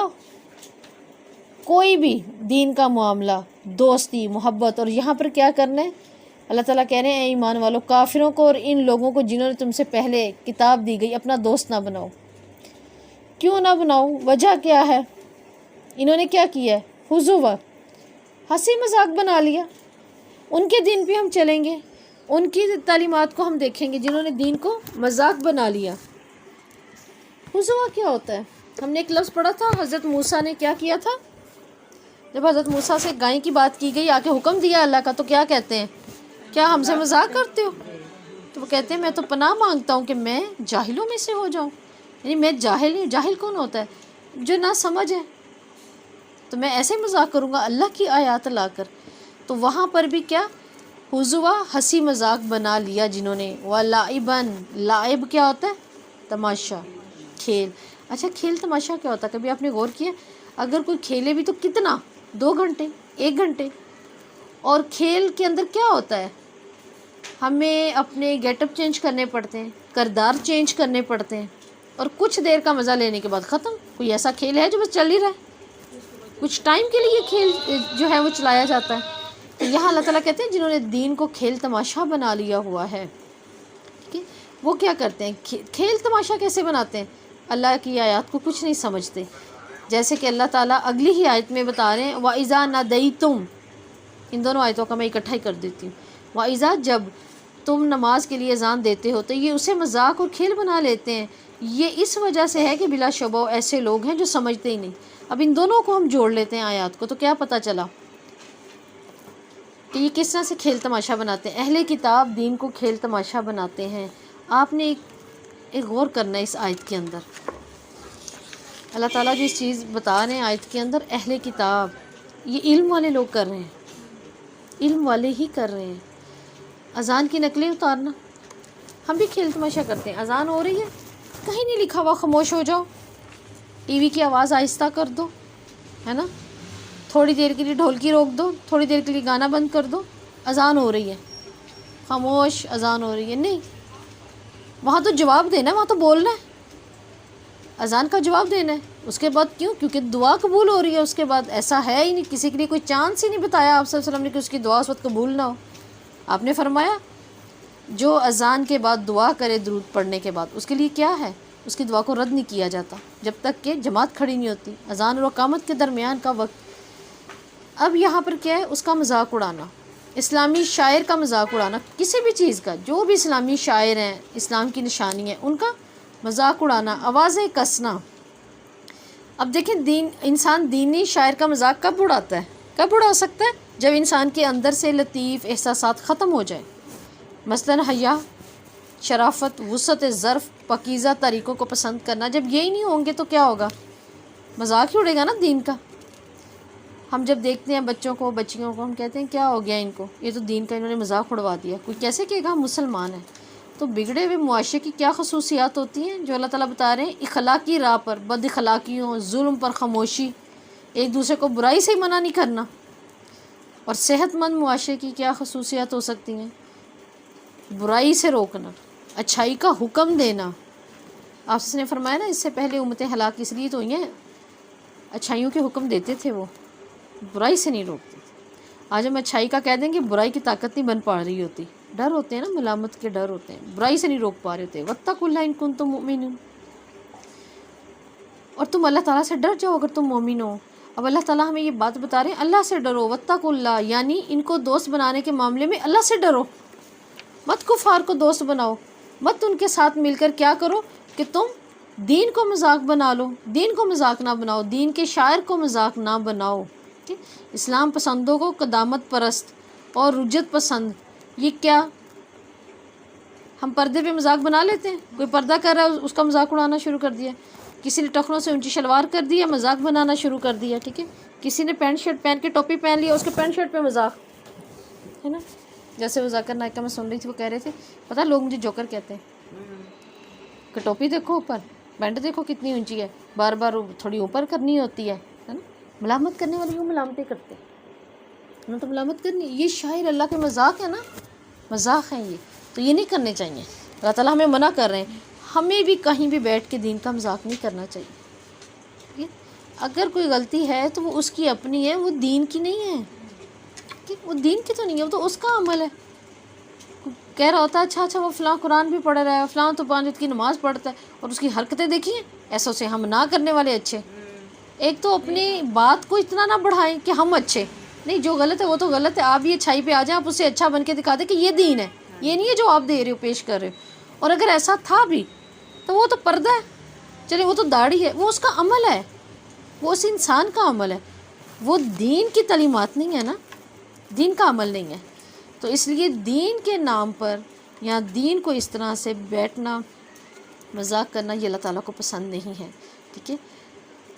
کوئی بھی دین کا معاملہ، دوستی، محبت. اور یہاں پر کیا کرنا ہے؟ اللہ تعالیٰ کہہ رہے ہیں اے ایمان والو، کافروں کو اور ان لوگوں کو جنہوں نے تم سے پہلے کتاب دی گئی اپنا دوست نہ بناؤ. کیوں نہ بناؤ؟ وجہ کیا ہے؟ انہوں نے کیا کیا ہے؟ حضوا، ہنسی مذاق بنا لیا. ان کے دین پہ ہم چلیں گے، ان کی تعلیمات کو ہم دیکھیں گے. جنہوں نے دین کو مذاق بنا لیا. حضوا کیا ہوتا ہے؟ ہم نے ایک لفظ پڑھا تھا، حضرت موسیٰ نے کیا کیا تھا؟ جب حضرت موسیٰ سے گائے کی بات کی گئی، آ کے حکم دیا اللہ کا، تو کیا کہتے ہیں؟ کیا ہم سے مذاق کرتے ہو؟ تو وہ کہتے ہیں میں تو پناہ مانگتا ہوں کہ میں جاہلوں میں سے ہو جاؤں. یعنی میں جاہل ہوں. جاہل کون ہوتا ہے؟ جو نہ سمجھ ہے. تو میں ایسے مذاق کروں گا اللہ کی آیات لا کر. تو وہاں پر بھی کیا؟ حضوا، ہنسی مذاق بنا لیا جنہوں نے. وَلَعِبًا، لعب کیا ہوتا ہے؟ تماشا، کھیل. اچھا، کھیل تماشا کیا ہوتا ہے؟ کبھی آپ نے غور کیا؟ اگر کوئی کھیلے بھی تو کتنا؟ 2 گھنٹے، 1 گھنٹے. اور کھیل کے اندر کیا ہوتا ہے؟ ہمیں اپنے گیٹ اپ چینج کرنے پڑتے ہیں، کردار چینج کرنے پڑتے ہیں، اور کچھ دیر کا مزہ لینے کے بعد ختم. کوئی ایسا کھیل ہے جو بس چل ہی رہا ہے؟ کچھ ٹائم کے لیے کھیل جو ہے وہ چلایا جاتا ہے. تو یہاں اللہ تعالیٰ کہتے ہیں جنہوں نے دین کو کھیل تماشا بنا لیا ہوا ہے. ٹھیک ہے، وہ کیا کرتے ہیں؟ کھیل تماشا کیسے بناتے ہیں؟ اللہ کی آیات کو کچھ نہیں سمجھتے. جیسے کہ اللہ تعالیٰ اگلی ہی آیت میں بتا رہے ہیں وَإِذَا نَادَيْتُمْ. ان دونوں آیتوں کا میں اکٹھا ہی کر دیتی ہوں. وَإِذَا، جب تم نماز کے لیے اذان دیتے ہو تو یہ اسے مذاق اور کھیل بنا لیتے ہیں۔ یہ اس وجہ سے ہے کہ بلا شبہ ایسے لوگ ہیں جو سمجھتے ہی نہیں۔ اب ان دونوں کو ہم جوڑ لیتے ہیں آیات کو، تو کیا پتہ چلا کہ یہ کس طرح سے کھیل تماشا بناتے ہیں۔ اہل کتاب دین کو کھیل تماشا بناتے ہیں۔ آپ نے ایک غور کرنا ہے اس آیت کے اندر۔ اللہ تعالیٰ جو اس چیز بتا رہے ہیں آیت کے اندر، اہل کتاب یہ علم والے لوگ کر رہے ہیں، علم والے ہی کر رہے ہیں۔ اذان کی نقلیں اتارنا، ہم بھی کھیل تماشا کرتے ہیں۔ اذان ہو رہی ہے، کہیں نہیں لکھا ہوا خاموش ہو جاؤ، ٹی وی کی آواز آہستہ کر دو، ہے نا، تھوڑی دیر کے لیے ڈھولکی روک دو، تھوڑی دیر کے لیے گانا بند کر دو، اذان ہو رہی ہے، خاموش اذان ہو رہی ہے۔ نہیں، وہاں تو جواب دینا ہے، وہاں تو بولنا ہے، اذان کا جواب دینا ہے۔ اس کے بعد کیوں؟ کیونکہ دعا قبول ہو رہی ہے۔ اس کے بعد ایسا ہے ہی نہیں، کسی کے لیے کوئی چانس ہی نہیں بتایا آپ صلی اللہ علیہ وسلم نے کہ اس کی دعا اس وقت قبول نہ ہو۔ آپ نے فرمایا جو اذان کے بعد دعا کرے درود پڑھنے کے بعد، اس کے لیے کیا ہے؟ اس کی دعا کو رد نہیں کیا جاتا جب تک کہ جماعت کھڑی نہیں ہوتی، اذان اور اقامت کے درمیان کا وقت۔ اب یہاں پر کیا ہے؟ اس کا مذاق اڑانا، اسلامی شاعر کا مذاق اڑانا، کسی بھی چیز کا، جو بھی اسلامی شاعر ہیں، اسلام کی نشانی ہے، ان کا مذاق اڑانا، آوازیں کسنا۔ اب دیکھیں انسان دینی شاعر کا مذاق کب اڑاتا ہے؟ کب اڑا سکتا ہے؟ جب انسان کے اندر سے لطیف احساسات ختم ہو جائیں، مثلاً حیا، شرافت، وسعت ظرف، پاکیزہ طریقوں کو پسند کرنا۔ جب یہی نہیں ہوں گے تو کیا ہوگا؟ مذاق ہی اڑے گا نا دین کا۔ ہم جب دیکھتے ہیں بچوں کو، بچیوں کو، ہم کہتے ہیں کیا ہو گیا ان کو، یہ تو دین کا انہوں نے مذاق اڑوا دیا۔ کوئی کیسے کہے گا ہم مسلمان ہیں؟ تو بگڑے ہوئے معاشرے کی کیا خصوصیات ہوتی ہیں جو اللہ تعالیٰ بتا رہے ہیں؟ اخلاقی راہ پر بد اخلاقیوں، ظلم پر خاموشی، ایک دوسرے کو برائی سے منع نہیں کرنا۔ اور صحت مند معاشرے کی کیا خصوصیات ہو سکتی ہیں؟ برائی سے روکنا، اچھائی کا حکم دینا۔ آپ نے فرمایا نا، اس سے پہلے امتیں ہلاک اس لیے تو ہوئی ہیں، اچھائیوں کے حکم دیتے تھے، وہ برائی سے نہیں روکتے تھے۔ آج ہم اچھائی کا کہہ دیں گے، برائی کی طاقت نہیں بن پا رہی ہوتی، ڈر ہوتے ہیں نا، ملامت کے ڈر ہوتے ہیں، برائی سے نہیں روک پا رہے ہوتے۔ واتقوا اللہ ان کنتم مؤمنین، اور تم اللہ تعالیٰ سے ڈر جاؤ اگر تم مومن ہو۔ اب اللہ تعالیٰ ہمیں یہ بات بتا رہے ہیں، اللہ سے ڈرو، واتقوا اللہ، یعنی ان کو دوست بنانے کے معاملے میں اللہ سے ڈرو، مت کفار کو دوست بناؤ، مت ان کے ساتھ مل کر کیا کرو کہ تم دین کو مذاق بنا لو، دین کو مذاق نہ بناؤ، دین کے شاعر کو مذاق نہ بناؤ۔ اسلام پسندوں کو قدامت پرست اور رجت پسند، یہ کیا ہم پردے پہ مذاق بنا لیتے ہیں؟ کوئی پردہ کر رہا ہے اس کا مذاق اڑانا شروع کر دیا، کسی نے ٹخنوں سے اونچی شلوار کر دیا، مذاق بنانا شروع کر دیا، ٹھیک ہے، کسی نے پینٹ شرٹ پہن کے ٹوپی پہن لیا، اس کے پینٹ شرٹ پہ مذاق، ہے نا۔ جیسے وہ ذاکر نائک کا میں سن رہی تھی، وہ کہہ رہے تھے پتہ لوگ مجھے جوکر کہتے ہیں کہ ٹوپی دیکھو اوپر، پینٹ دیکھو کتنی اونچی ہے، بار بار تھوڑی اوپر کرنی ہوتی ہے نا۔ ملامت کرنے والے یوں ملامتیں کرتے ہیں، تو ملامت کرنی، یہ شاعر اللہ کے مذاق ہے نا، مذاق ہیں یہ، تو یہ نہیں کرنے چاہیے۔ اللہ تعالیٰ ہمیں منع کر رہے ہیں، ہمیں بھی کہیں بھی بیٹھ کے دین کا مذاق نہیں کرنا چاہیے۔ اگر کوئی غلطی ہے تو وہ اس کی اپنی ہے، وہ دین کی نہیں ہے، وہ دین کی تو نہیں ہے، وہ تو اس کا عمل ہے۔ کہہ رہا ہوتا ہے اچھا وہ فلاں قرآن بھی پڑھ رہا ہے، فلاں تو 5 وقت کی نماز پڑھتا ہے، اور اس کی حرکتیں دیکھیے، ایسا سے ہم نہ کرنے والے اچھے۔ ایک تو اپنی بات کو اتنا نہ بڑھائیں کہ ہم اچھے نہیں، جو غلط ہے وہ تو غلط ہے، آپ یہ اچھائی پہ آ جائیں، آپ اسے اچھا بن کے دکھا دیں کہ یہ دین ہے، یہ نہیں ہے جو آپ دے رہے ہو، پیش کر رہے ہو۔ اور اگر ایسا تھا بھی تو وہ تو پردہ ہے، چلے وہ تو داڑھی ہے، وہ اس کا عمل ہے، وہ اس انسان کا عمل ہے، وہ دین کی تعلیمات نہیں ہے نا، دین کا عمل نہیں ہے۔ تو اس لیے دین کے نام پر یا دین کو اس طرح سے بیٹھنا، مذاق کرنا، یہ اللہ تعالیٰ کو پسند نہیں ہے، ٹھیک ہے۔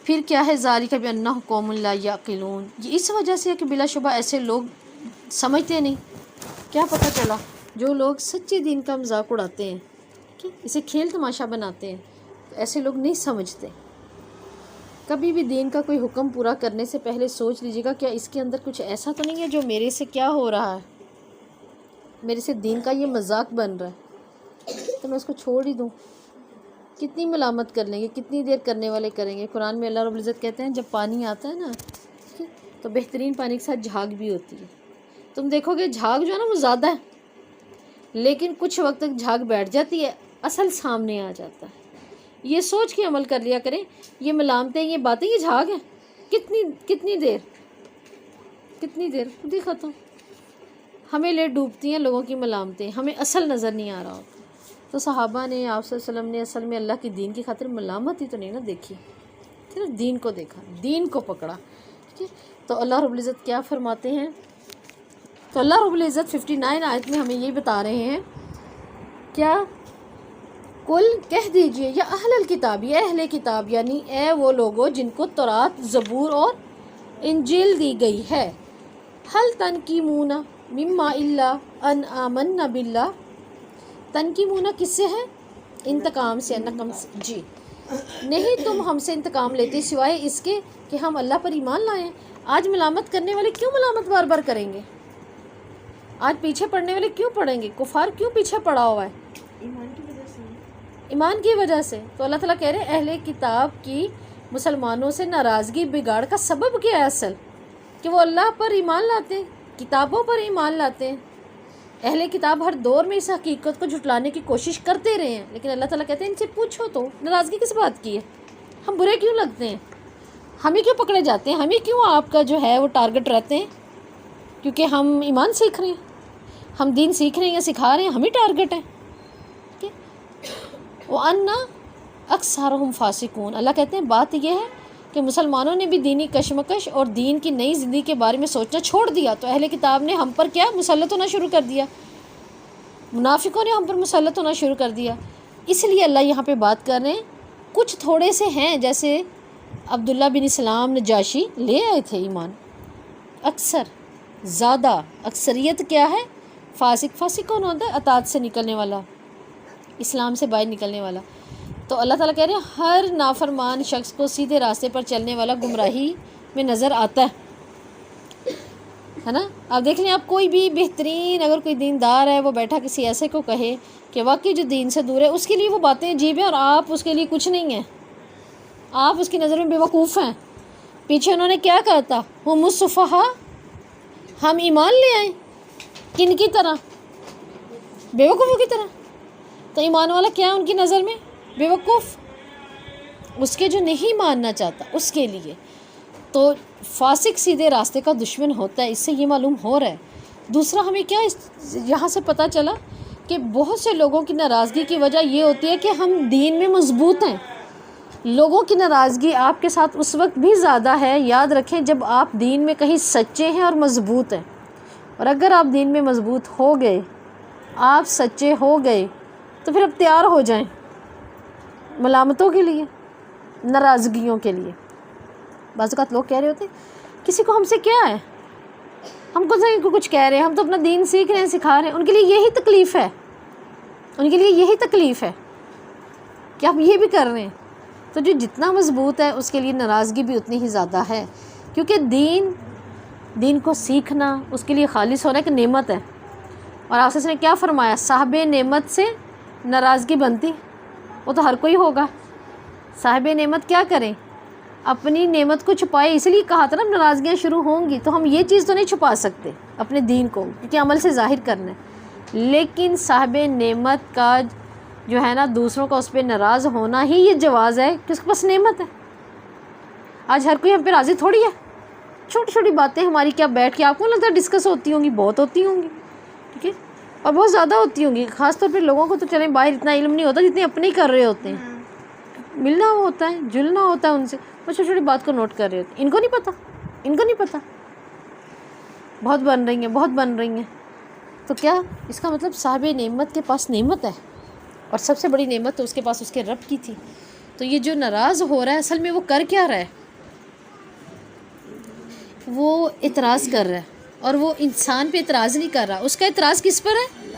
پھر کیا ہے؟ ذالک بانہم قوم لا یعقلون، یہ اس وجہ سے ہے کہ بلا شبہ ایسے لوگ سمجھتے نہیں۔ کیا پتہ چلا؟ جو لوگ سچے دین کا مذاق اڑاتے ہیں، اسے کھیل تماشا بناتے ہیں، ایسے لوگ نہیں سمجھتے۔ کبھی بھی دین کا کوئی حکم پورا کرنے سے پہلے سوچ لیجیے گا کیا اس کے اندر کچھ ایسا تو نہیں ہے جو میرے سے کیا ہو رہا ہے، میرے سے دین کا یہ مذاق بن رہا ہے، تو میں اس کو چھوڑ ہی دوں۔ کتنی ملامت کر لیں گے، کتنی دیر کرنے والے کریں گے۔ قرآن میں اللہ رب العزت کہتے ہیں جب پانی آتا ہے نا تو بہترین پانی کے ساتھ جھاگ بھی ہوتی ہے۔ تم دیکھو گے جھاگ جو ہے نا وہ زیادہ ہے، لیکن کچھ وقت تک جھاگ بیٹھ جاتی ہے، اصل سامنے آ جاتا ہے۔ یہ سوچ کے عمل کر لیا کریں، یہ ملامتیں، یہ باتیں، یہ جھاگ ہے، کتنی دیر خود ہی ختم۔ ہمیں لے ڈوبتی ہیں لوگوں کی ملامتیں، ہمیں اصل نظر نہیں آ رہا ہوتا۔ تو صحابہ نے، آپ صلی اللہ علیہ وسلم نے اصل میں اللہ کے دین کی خاطر ملامت ہی تو نہیں نا دیکھی، صرف دین کو دیکھا، دین کو پکڑا، ٹھیک ہے۔ تو اللہ رب العزت کیا فرماتے ہیں؟ تو اللہ رب العزت 59 آیت میں ہمیں یہ بتا رہے ہیں، کیا؟ کل کہہ دیجئے یا اہل الکتاب، یا اہل کتاب یعنی اے وہ لوگوں جن کو تورات، زبور اور انجیل دی گئی ہے، حل تنقیمون مما الا ان آمنا باللہ، تنقیمون کس سے ہے؟ انتقام سے، نقم سے، جی، نہیں تم ہم سے انتقام لیتے سوائے اس کے کہ ہم اللہ پر ایمان لائیں۔ آج ملامت کرنے والے کیوں ملامت بار بار کریں گے؟ آج پیچھے پڑنے والے کیوں پڑیں گے؟ کفار کیوں پیچھے پڑا ہوا ہے؟ ایمان کی وجہ سے۔ تو اللہ تعالیٰ کہہ رہے ہیں اہل کتاب کی مسلمانوں سے ناراضگی بگاڑ کا سبب کیا ہے؟ اصل کہ وہ اللہ پر ایمان لاتے ہیں، کتابوں پر ایمان لاتے ہیں۔ اہل کتاب ہر دور میں اس حقیقت کو جھٹلانے کی کوشش کرتے رہے ہیں، لیکن اللہ تعالیٰ کہتے ہیں ان سے پوچھو تو ناراضگی کس بات کی ہے؟ ہم برے کیوں لگتے ہیں؟ ہمیں کیوں پکڑے جاتے ہیں؟ ہمیں کیوں آپ کا جو ہے وہ ٹارگٹ رہتے ہیں؟ کیونکہ ہم ایمان سیکھ رہے ہیں، ہم دین سیکھ رہے ہیں یا سکھا رہے ہیں، ہمیں ٹارگٹ ہے۔ وَأَنَّ أَكْثَرَهُمْ فَاسِقُونَ، اللہ کہتے ہیں بات یہ ہے کہ مسلمانوں نے بھی دینی کشمکش اور دین کی نئی زندگی کے بارے میں سوچنا چھوڑ دیا، تو اہل کتاب نے ہم پر کیا مسلط ہونا شروع کر دیا، منافقوں نے ہم پر مسلط ہونا شروع کر دیا۔ اس لیے اللہ یہاں پہ بات کر رہے ہیں، کچھ تھوڑے سے ہیں جیسے عبداللہ بن سلام نجاشی لے آئے تھے ایمان، اکثر زیادہ اکثریت کیا ہے؟ فاسق۔ فاسق کون ہوتا ہے؟ اطاعت سے نکلنے والا، اسلام سے باہر نکلنے والا۔ تو اللہ تعالیٰ کہہ رہے ہیں ہر نافرمان شخص کو سیدھے راستے پر چلنے والا گمراہی میں نظر آتا ہے نا۔ آپ دیکھ لیں، آپ کوئی بھی بہترین اگر کوئی دیندار ہے وہ بیٹھا کسی ایسے کو کہے کہ واقعی جو دین سے دور ہے، اس کے لیے وہ باتیں عجیب ہیں اور آپ اس کے لیے کچھ نہیں ہیں، آپ اس کی نظر میں بے وقوف ہیں۔ پیچھے انہوں نے کیا کہا تھا؟ ہم الصفہاء، ہم ایمان لے آئیں، کن کی طرح؟ بے وقوفوں کی طرح۔ تو ایمان والا کیا ہے ان کی نظر میں؟ بے وقوف، اس کے جو نہیں ماننا چاہتا اس کے لیے۔ تو فاسق سیدھے راستے کا دشمن ہوتا ہے، اس سے یہ معلوم ہو رہا ہے۔ دوسرا ہمیں کیا یہاں سے پتہ چلا کہ بہت سے لوگوں کی ناراضگی کی وجہ یہ ہوتی ہے کہ ہم دین میں مضبوط ہیں۔ لوگوں کی ناراضگی آپ کے ساتھ اس وقت بھی زیادہ ہے، یاد رکھیں، جب آپ دین میں کہیں سچے ہیں اور مضبوط ہیں۔ اور اگر آپ دین میں مضبوط ہو گئے، آپ سچے ہو گئے، تو پھر اب تیار ہو جائیں ملامتوں کے لیے، ناراضگیوں کے لیے۔ بعض اوقات لوگ کہہ رہے ہوتے ہیں کسی کو ہم سے کیا ہے، ہم کو کچھ کہہ رہے ہیں، ہم تو اپنا دین سیکھ رہے ہیں، سکھا رہے ہیں۔ ان کے لیے یہی تکلیف ہے، ان کے لیے یہی تکلیف ہے کہ آپ یہ بھی کر رہے ہیں۔ تو جو جتنا مضبوط ہے اس کے لیے ناراضگی بھی اتنی ہی زیادہ ہے، کیونکہ دین کو سیکھنا، اس کے لیے خالص ہونا ایک نعمت ہے۔ اور آپ نے کیا فرمایا؟ صاحب نعمت سے ناراضگی بنتی، وہ تو ہر کوئی ہوگا۔ صاحب نعمت کیا کریں؟ اپنی نعمت کو چھپائے، اس لیے کہا تھا نا ناراضگیاں شروع ہوں گی، تو ہم یہ چیز تو نہیں چھپا سکتے اپنے دین کو، کیونکہ عمل سے ظاہر کرنا ہے۔ لیکن صاحب نعمت کا جو ہے نا دوسروں کا اس پہ ناراض ہونا ہی یہ جواز ہے کہ اس کے پاس نعمت ہے۔ آج ہر کوئی ہم پہ راضی تھوڑی ہے، چھوٹی چھوٹی باتیں ہماری کیا بیٹھ کے آپ کو لگتا ہے ڈسکس ہوتی ہوں گی؟ بہت ہوتی ہوں گی، ٹھیک ہے، اور بہت زیادہ ہوتی ہوں گی۔ خاص طور پہ لوگوں کو تو چلیں باہر اتنا علم نہیں ہوتا جتنے اپنے ہی کر رہے ہوتے ہیں، ملنا ہوتا ہے، جلنا ہوتا ہے ان سے، وہ چھوٹی چھوٹی بات کو نوٹ کر رہے ہوتے ہیں۔ ان کو نہیں پتہ، ان کو نہیں پتہ، بہت بن رہی ہیں، بہت بن رہی ہیں۔ تو کیا اس کا مطلب صاحب نعمت کے پاس نعمت ہے، اور سب سے بڑی نعمت تو اس کے پاس اس کے رب کی تھی۔ تو یہ جو ناراض ہو رہا ہے اصل میں وہ کر کیا رہا ہے؟ وہ اعتراض کر رہا ہے، اور وہ انسان پہ اعتراض نہیں کر رہا، اس کا اعتراض کس پر ہے؟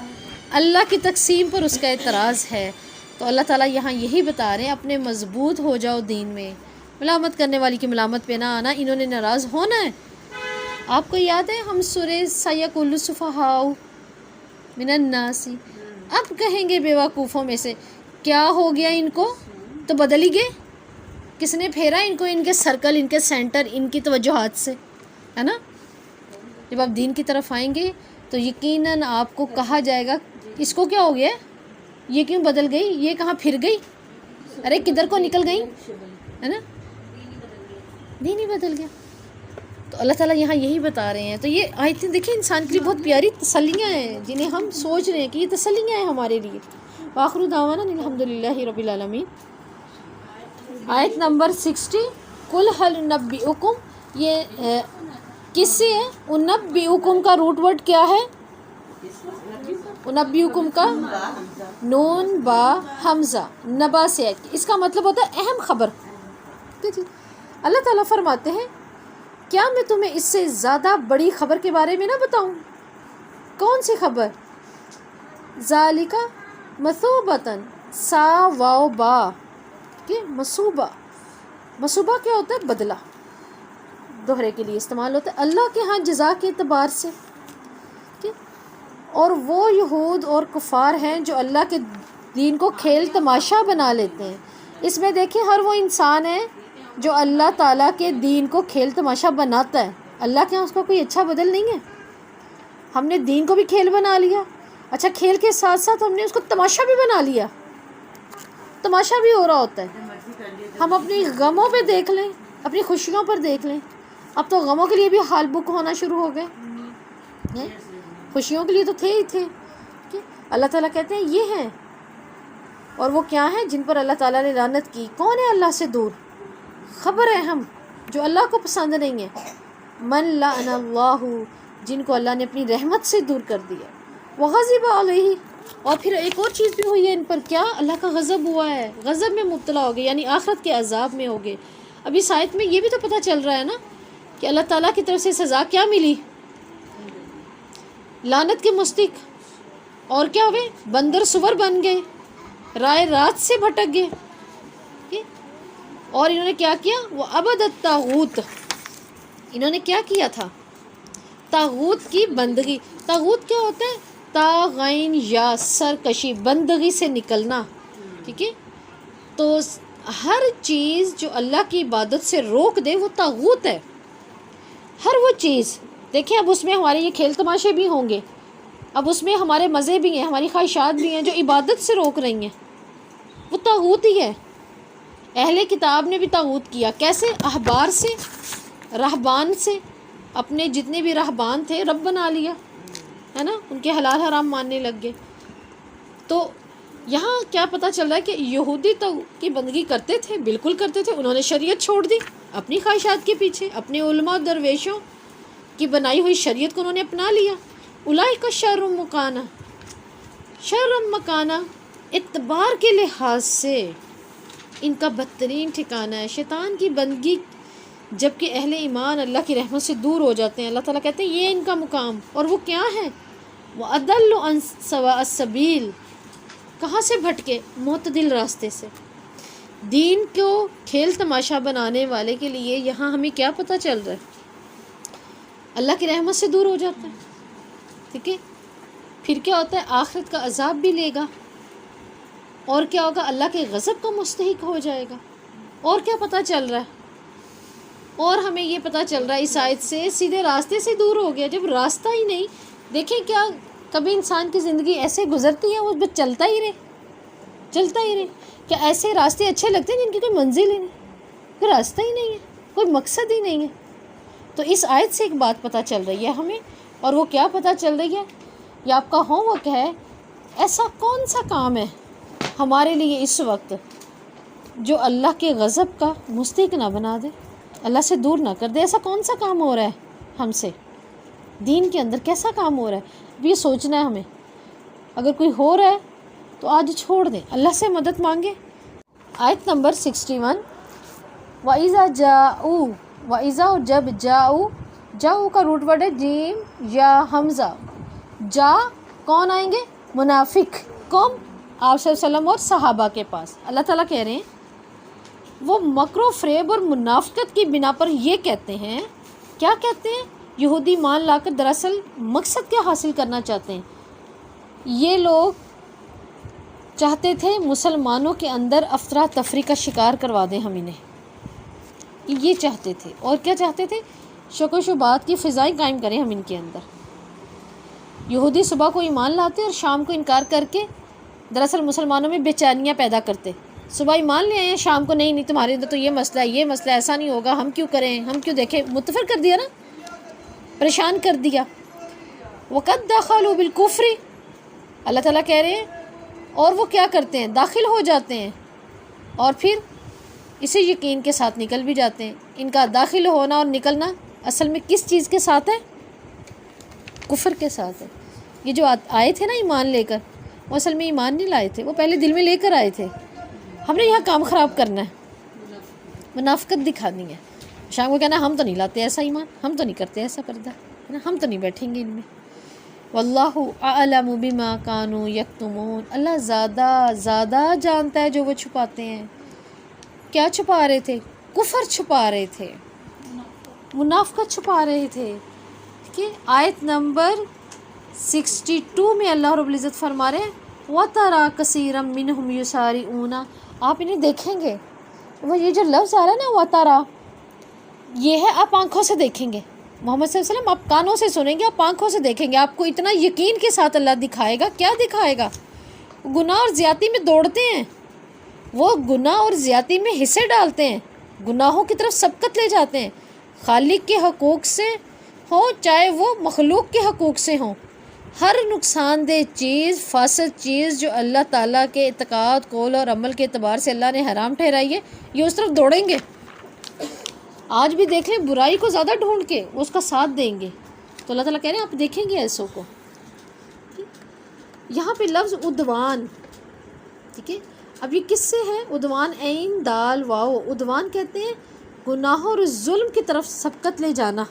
اللہ کی تقسیم پر اس کا اعتراض ہے۔ تو اللہ تعالیٰ یہاں یہی بتا رہے ہیں اپنے مضبوط ہو جاؤ دین میں، ملامت کرنے والی کی ملامت پہ نہ آنا، انہوں نے ناراض ہونا ہے۔ آپ کو یاد ہے ہم سورہ سیقول السفہاء من الناس، اب کہیں گے بیوقوفوں میں سے، کیا ہو گیا ان کو؟ تو بدل ہی گئے، کس نے پھیرا ان کو ان کے سرکل، ان کے سینٹر، ان کی توجہات سے، ہے نا۔ جب آپ دین کی طرف آئیں گے تو یقیناً آپ کو کہا جائے گا اس کو کیا ہو گیا، یہ کیوں بدل گئی، یہ کہاں پھر گئی، ارے کدھر کو نکل گئی، ہے نا، دین ہی بدل گیا۔ تو اللہ تعالیٰ یہاں یہی بتا رہے ہیں. تو یہ آیتیں دیکھیں انسان کے لیے بہت پیاری تسلیاں ہیں جنہیں ہم سوچ رہے ہیں کہ یہ تسلیاں ہیں ہمارے لیے. وآخر دعوانا الحمدللہ رب العالمین. آیت نمبر 60 قل هل انبئکم، یہ کس سے ہے؟ انبئکم کا روٹ ورڈ کیا ہے؟ انبئکم کا نون با حمزہ نبا سے ہے. اس کا مطلب ہوتا ہے اہم خبر. اللہ تعالیٰ فرماتے ہیں کیا میں تمہیں اس سے زیادہ بڑی خبر کے بارے میں نہ بتاؤں؟ کون سی خبر؟ ذالکا مثوبتاً سا واو با کہ مصوبہ. مصوبہ کیا ہوتا ہے؟ بدلہ، دوہرے کے لیے استعمال ہوتا ہے اللہ کے ہاں جزا کے اعتبار سے. اور وہ یہود اور کفار ہیں جو اللہ کے دین کو کھیل تماشا بنا لیتے ہیں. اس میں دیکھیں ہر وہ انسان ہے جو اللہ تعالیٰ کے دین کو کھیل تماشا بناتا ہے. اللہ کے ہاں اس کا کوئی اچھا بدل نہیں ہے. ہم نے دین کو بھی کھیل بنا لیا. اچھا کھیل کے ساتھ ساتھ ہم نے اس کو تماشا بھی بنا لیا. تماشا بھی ہو رہا ہوتا ہے. ہم اپنی غموں پہ دیکھ لیں، اپنی خوشیوں پر دیکھ لیں. اب تو غموں کے لیے بھی حال بک ہونا شروع ہو گئے، خوشیوں کے لیے تو تھے ہی تھے. اللہ تعالیٰ کہتے ہیں یہ ہیں، اور وہ کیا ہیں؟ جن پر اللہ تعالیٰ نے لعنت کی. کون ہے اللہ سے دور؟ خبر ہے ہم جو اللہ کو پسند نہیں ہے. من لعن اللہ، جن کو اللہ نے اپنی رحمت سے دور کر دیا. وغضب علیہ، اور پھر ایک اور چیز بھی ہوئی ہے ان پر، کیا؟ اللہ کا غضب ہوا ہے، غضب میں مبتلا ہو گئے، یعنی آخرت کے عذاب میں ہو گئے. اب اس آیت میں یہ بھی تو پتہ چل رہا ہے نا کہ اللہ تعالیٰ کی طرف سے سزا کیا ملی؟ لعنت کے مستحق. اور کیا ہوئے؟ بندر سور بن گئے، رائے رات سے بھٹک گئے. اور انہوں نے کیا کیا؟ وہ عبد الطاغوت، انہوں نے کیا کیا تھا؟ طاغوت کی بندگی. طاغوت کیا ہوتا ہے؟ تا غین یا سرکشی، بندگی سے نکلنا. ٹھیک ہے، تو ہر چیز جو اللہ کی عبادت سے روک دے وہ طاغوت ہے. ہر وہ چیز دیکھیں، اب اس میں ہمارے یہ کھیل تماشے بھی ہوں گے، اب اس میں ہمارے مزے بھی ہیں، ہماری خواہشات بھی ہیں جو عبادت سے روک رہی ہیں، وہ طاغوت ہی ہے. اہل کتاب نے بھی طاغوت کیا. کیسے؟ احبار سے، رہبان سے، اپنے جتنے بھی رہبان تھے رب بنا لیا ہے نا، ان کے حلال حرام ماننے لگ گئے. تو یہاں کیا پتہ چل رہا ہے کہ یہودی تو کی بندگی کرتے تھے، بالکل کرتے تھے. انہوں نے شریعت چھوڑ دی اپنی خواہشات کے پیچھے، اپنے علماء درویشوں کی بنائی ہوئی شریعت کو انہوں نے اپنا لیا. اولئک شر مکانہ، شر مکانہ اعتبار کے لحاظ سے ان کا بدترین ٹھکانہ ہے. شیطان کی بندگی جبکہ اہل ایمان اللہ کی رحمت سے دور ہو جاتے ہیں، اللہ تعالیٰ کہتے ہیں یہ ان کا مقام. اور وہ کیا ہے؟ وَأَضَلُّ عَنْ سَوَاءِ السَّبِيلِ، کہاں سے بھٹکے؟ معتدل راستے سے. دین کو کھیل تماشا بنانے والے کے لیے یہاں ہمیں کیا پتہ چل رہا ہے؟ اللہ کی رحمت سے دور ہو جاتا ہے. ٹھیک ہے، پھر کیا ہوتا ہے؟ آخرت کا عذاب بھی لے گا. اور کیا ہوگا؟ اللہ کے غضب کا مستحق ہو جائے گا. اور کیا پتہ چل رہا ہے؟ اور ہمیں یہ پتہ چل رہا ہے اس آیت سے سیدھے راستے سے دور ہو گیا. جب راستہ ہی نہیں، دیکھیں کیا کبھی انسان کی زندگی ایسے گزرتی ہے وہ بس چلتا ہی رہے، چلتا ہی رہے. کیا ایسے راستے اچھے لگتے ہیں جن کی کوئی منزل ہی نہیں، کوئی راستہ ہی نہیں ہے، کوئی مقصد ہی نہیں ہے؟ تو اس آیت سے ایک بات پتہ چل رہی ہے ہمیں، اور وہ کیا پتہ چل رہی ہے؟ یہ آپ کا ہوم ورک ہے. ایسا کون سا کام ہے ہمارے لیے اس وقت جو اللہ کے غضب کا مستحق نہ بنا دے، اللہ سے دور نہ کر دے؟ ایسا کون سا کام ہو رہا ہے ہم سے دین کے اندر؟ کیسا کام ہو رہا ہے؟ اب یہ سوچنا ہے ہمیں. اگر کوئی ہو رہا ہے تو آج چھوڑ دیں، اللہ سے مدد مانگیں. آیت نمبر 61 وَإِذَا جَاءُوا، وَإِذَا اور جب، جاؤ کا روٹ ورڈ ہے جیم یا حمزہ. جا کون آئیں گے؟ منافق. قوم آپ صلی اللہ علیہ وسلم اور صحابہ کے پاس. اللہ تعالیٰ کہہ رہے ہیں وہ مکر و فریب اور منافقت کی بنا پر یہ کہتے ہیں. کیا کہتے ہیں؟ یہودی مان لا کر دراصل مقصد کیا حاصل کرنا چاہتے ہیں؟ یہ لوگ چاہتے تھے مسلمانوں کے اندر افراتفری کا شکار کروا دیں ہم انہیں، یہ چاہتے تھے. اور کیا چاہتے تھے؟ شک و شبہات کی فضائیں قائم کریں ہم ان کے اندر. یہودی صبح کو ایمان لاتے اور شام کو انکار کر کے دراصل مسلمانوں میں بے چینیاں پیدا کرتے. صبح ایمان لے آئے ہیں، شام کو نہیں تمہارے اندر تو یہ مسئلہ ہے، یہ مسئلہ ایسا نہیں ہوگا، ہم کیوں کریں، ہم کیوں دیکھیں. متفر کر دیا نا. پریشان کر دیا. وَقَدْ دَخَلُوا بِالْكُفْرِ، اللہ تعالیٰ کہہ رہے ہیں اور وہ کیا کرتے ہیں، داخل ہو جاتے ہیں اور پھر اسی یقین کے ساتھ نکل بھی جاتے ہیں. ان کا داخل ہونا اور نکلنا اصل میں کس چیز کے ساتھ ہے؟ کفر کے ساتھ ہے. یہ جو آئے تھے نا ایمان لے کر، وہ اصل میں ایمان نہیں لائے تھے، وہ پہلے دل میں لے کر آئے تھے. ہم نے یہاں کام خراب کرنا ہے، منافقت دکھانی ہے. شام کو کہنا ہم تو نہیں لاتے ایسا ایمان، ہم تو نہیں کرتے ایسا پردہ، ہم تو نہیں بیٹھیں گے ان میں. واللہ اعلم بما کانوا یکتمون، اللہ زیادہ جانتا ہے جو وہ چھپاتے ہیں. کیا چھپا رہے تھے؟ کفر چھپا رہے تھے، منافقت چھپا رہے تھے. کہ آیت نمبر 62 میں اللہ رب العزت فرما رہے ہیں وَتَرَى كَثِيرًا مِّنْهُمْ يُسَارِعُونَ، آپ انہیں دیکھیں گے. وہ یہ جو لفظ آ رہا ہے نا وَتَرَى، یہ ہے آپ آنکھوں سے دیکھیں گے. محمد صلی اللہ علیہ وسلم آپ کانوں سے سنیں گے، آپ آنکھوں سے دیکھیں گے. آپ کو اتنا یقین کے ساتھ اللہ دکھائے گا. کیا دکھائے گا؟ گناہ اور زیادتی میں دوڑتے ہیں، وہ گناہ اور زیادتی میں حصے ڈالتے ہیں، گناہوں کی طرف سبقت لے جاتے ہیں. خالق کے حقوق سے ہوں چاہے وہ مخلوق کے حقوق سے ہوں، ہر نقصان دہ چیز، فاسد چیز جو اللہ تعالیٰ کے اعتقاد، قول اور عمل کے اعتبار سے اللہ نے حرام ٹھہرائی ہے، یہ اس طرف دوڑیں گے. آج بھی دیکھ لیں برائی کو زیادہ ڈھونڈ کے وہ اس کا ساتھ دیں گے. تو اللہ تعالیٰ کہہ رہے ہیں آپ دیکھیں گے ایسوں کو. یہاں پہ لفظ عدوان، ٹھیک ہے، اب یہ کس سے ہے؟ عدوان عین دال واو. عدوان کہتے ہیں گناہوں اور ظلم کی طرف سبقت لے جانا.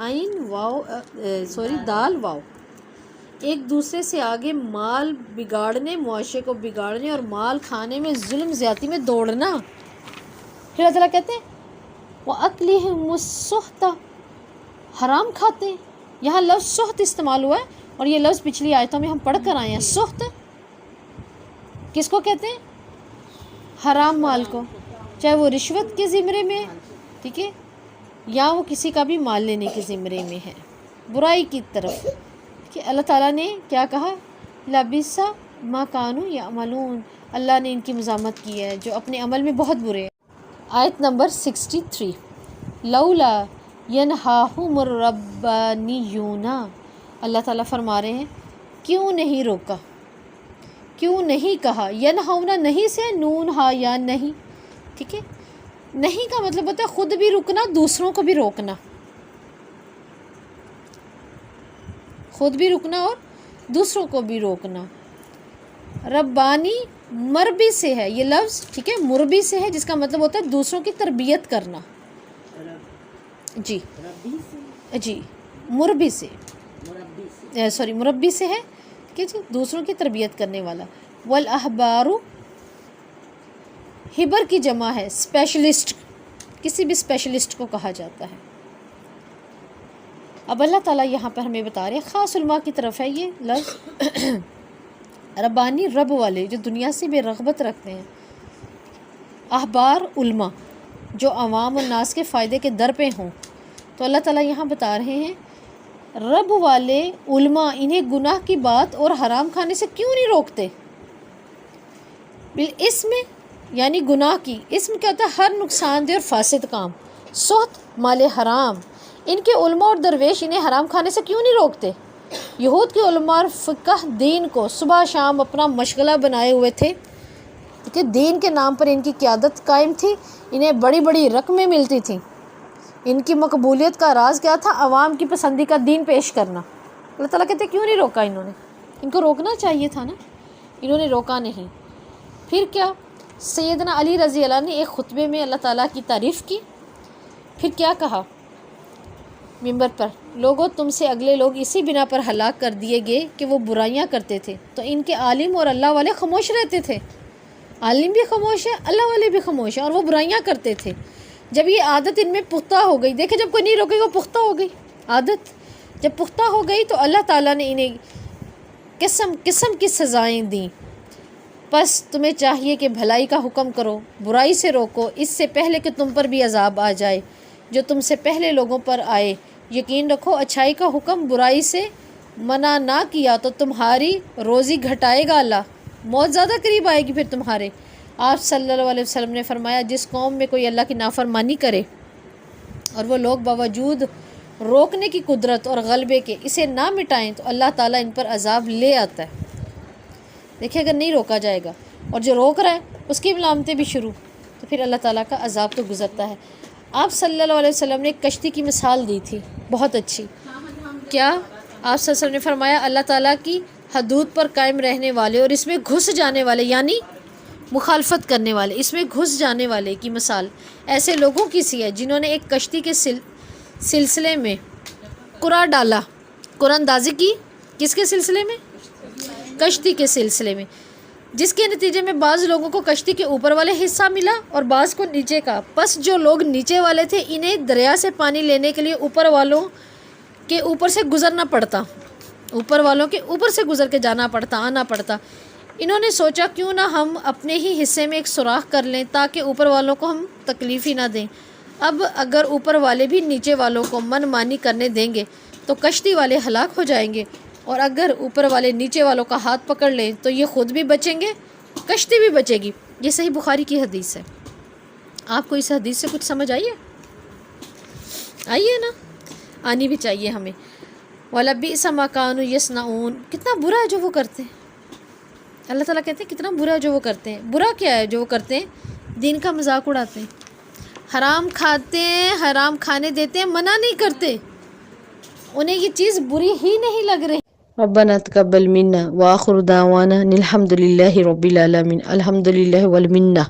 عین واو دال واو، ایک دوسرے سے آگے مال بگاڑنے، معاشرے کو بگاڑنے اور مال کھانے میں، ظلم زیادتی میں دوڑنا. پھر اللہ تعالیٰ کہتے ہیں وَأَكْلِهِمُ السُّحْتَ، حرام کھاتے ہیں. یہاں لفظ سحت استعمال ہوا ہے اور یہ لفظ پچھلی آیتوں میں ہم پڑھ کر آئے ہیں. سحت کس کو کہتے ہیں؟ حرام مال کو، چاہے وہ رشوت کے زمرے میں، ٹھیک ہے، یا وہ کسی کا بھی مال لینے کے زمرے میں ہے، برائی کی طرف. کہ اللہ تعالیٰ نے کیا کہا؟ لَبِئْسَ مَا كَانُوا يَعْمَلُونَ، اللہ نے ان کی مذمت کی ہے جو اپنے عمل میں بہت برے ہیں. آیت نمبر 63 لولا ینہاہم الربانیون، اللہ تعالیٰ فرما رہے ہیں کیوں نہیں روکا، کیوں نہیں کہا. ینہونا نہیں سے نون ہا یا نہیں، ٹھیک ہے. نہیں کا مطلب ہوتا ہے خود بھی رکنا، دوسروں کو بھی روکنا. خود بھی رکنا اور دوسروں کو بھی روکنا. ربانی مربی سے ہے یہ لفظ، ٹھیک ہے، مربی سے ہے جس کا مطلب ہوتا ہے دوسروں کی تربیت کرنا. جی مربی سے، مربی سے ہے کہ جی دوسروں کی تربیت کرنے والا. والاحبار ہبر کی جمع ہے اسپیشلسٹ، کسی بھی اسپیشلسٹ کو کہا جاتا ہے. اب اللہ تعالیٰ یہاں پر ہمیں بتا رہے ہیں خاص علماء کی طرف ہے یہ لفظ. ربانی رب والے جو دنیا سے بے رغبت رکھتے ہیں. احبار علماء جو عوام الناس کے فائدے کے در پہ ہوں. تو اللہ تعالیٰ یہاں بتا رہے ہیں رب والے علماء انہیں گناہ کی بات اور حرام کھانے سے کیوں نہیں روکتے. بالاسم یعنی گناہ کی، اسم کیا ہوتا ہے؟ ہر نقصان دہ اور فاسد کام. سحت مال حرام، ان کے علماء اور درویش انہیں حرام کھانے سے کیوں نہیں روکتے. یہود کے علماء اور فقہ دین کو صبح شام اپنا مشغلہ بنائے ہوئے تھے کہ دین کے نام پر ان کی قیادت قائم تھی، انہیں بڑی بڑی رقمیں ملتی تھیں. ان کی مقبولیت کا راز کیا تھا؟ عوام کی پسندی کا دین پیش کرنا. اللہ تعالیٰ کہتے کیوں نہیں روکا انہوں نے؟ ان کو روکنا چاہیے تھا نا، انہوں نے روکا نہیں. پھر کیا؟ سیدنا علی رضی اللہ نے ایک خطبے میں اللہ تعالیٰ کی تعریف کی. پھر کیا کہا منبر پر؟ لوگوں تم سے اگلے لوگ اسی بنا پر ہلاک کر دیے گئے کہ وہ برائیاں کرتے تھے، تو ان کے عالم اور اللہ والے خاموش رہتے تھے. عالم بھی خاموش ہے، اللہ والے بھی خاموش ہیں، اور وہ برائیاں کرتے تھے. جب یہ عادت ان میں پختہ ہو گئی، دیکھیں جب کوئی نہیں روکے وہ پختہ ہو گئی عادت، جب پختہ ہو گئی تو اللہ تعالیٰ نے انہیں قسم قسم کی سزائیں دیں. بس تمہیں چاہیے کہ بھلائی کا حکم کرو، برائی سے روکو، اس سے پہلے کہ تم پر بھی عذاب آ جائے جو تم سے پہلے لوگوں پر آئے. یقین رکھو اچھائی کا حکم برائی سے منع نہ کیا تو تمہاری روزی گھٹائے گا اللہ، موت زیادہ قریب آئے گی پھر تمہارے. آپ صلی اللہ علیہ وسلم نے فرمایا جس قوم میں کوئی اللہ کی نافرمانی کرے اور وہ لوگ باوجود روکنے کی قدرت اور غلبے کے اسے نہ مٹائیں تو اللہ تعالیٰ ان پر عذاب لے آتا ہے۔ دیکھیں اگر نہیں روکا جائے گا اور جو روک رہا ہے اس کی علامتیں بھی شروع، تو پھر اللہ تعالیٰ کا عذاب تو گزرتا ہے۔ آپ صلی اللہ علیہ وسلم نے ایک کشتی کی مثال دی تھی بہت اچھی۔ کیا آپ صلی اللہ علیہ وسلم نے فرمایا اللہ تعالیٰ کی حدود پر قائم رہنے والے اور اس میں گھس جانے والے یعنی مخالفت کرنے والے، اس میں گھس جانے والے کی مثال ایسے لوگوں کی سی ہے جنہوں نے ایک کشتی کے سلسلے میں قرا ڈالا، قرآن اندازی کی، کس کے سلسلے میں؟ کشتی کے سلسلے میں، جس کے نتیجے میں بعض لوگوں کو کشتی کے اوپر والے حصہ ملا اور بعض کو نیچے کا۔ پس جو لوگ نیچے والے تھے انہیں دریا سے پانی لینے کے لیے اوپر والوں کے اوپر سے گزرنا پڑتا، اوپر والوں کے اوپر سے گزر کے جانا پڑتا، آنا پڑتا۔ انہوں نے سوچا کیوں نہ ہم اپنے ہی حصے میں ایک سوراخ کر لیں تاکہ اوپر والوں کو ہم تکلیف ہی نہ دیں۔ اب اگر اوپر والے بھی نیچے والوں کو من مانی کرنے دیں گے تو کشتی والے ہلاک ہو جائیں گے، اور اگر اوپر والے نیچے والوں کا ہاتھ پکڑ لیں تو یہ خود بھی بچیں گے، کشتی بھی بچے گی۔ یہ صحیح بخاری کی حدیث ہے۔ آپ کو اس حدیث سے کچھ سمجھ آئی ہے؟ آئیے نا، آنی بھی چاہیے ہمیں۔ وَلَبِئْسَ مَا كَانُوا يَصْنَعُونَ، کتنا برا ہے جو وہ کرتے ہیں۔ اللہ تعالیٰ کہتے ہیں کتنا برا ہے جو وہ کرتے ہیں۔ برا کیا ہے جو وہ کرتے ہیں؟ دین کا مذاق اڑاتے ہیں، حرام کھاتے ہیں، حرام کھانے دیتے ہیں، منع نہیں کرتے، انہیں یہ چیز بری ہی نہیں لگ رہی۔ ربنا تقبل منا وآخر دعوانا الحمد للہ رب العالمین۔ الحمد للہ والمنہ۔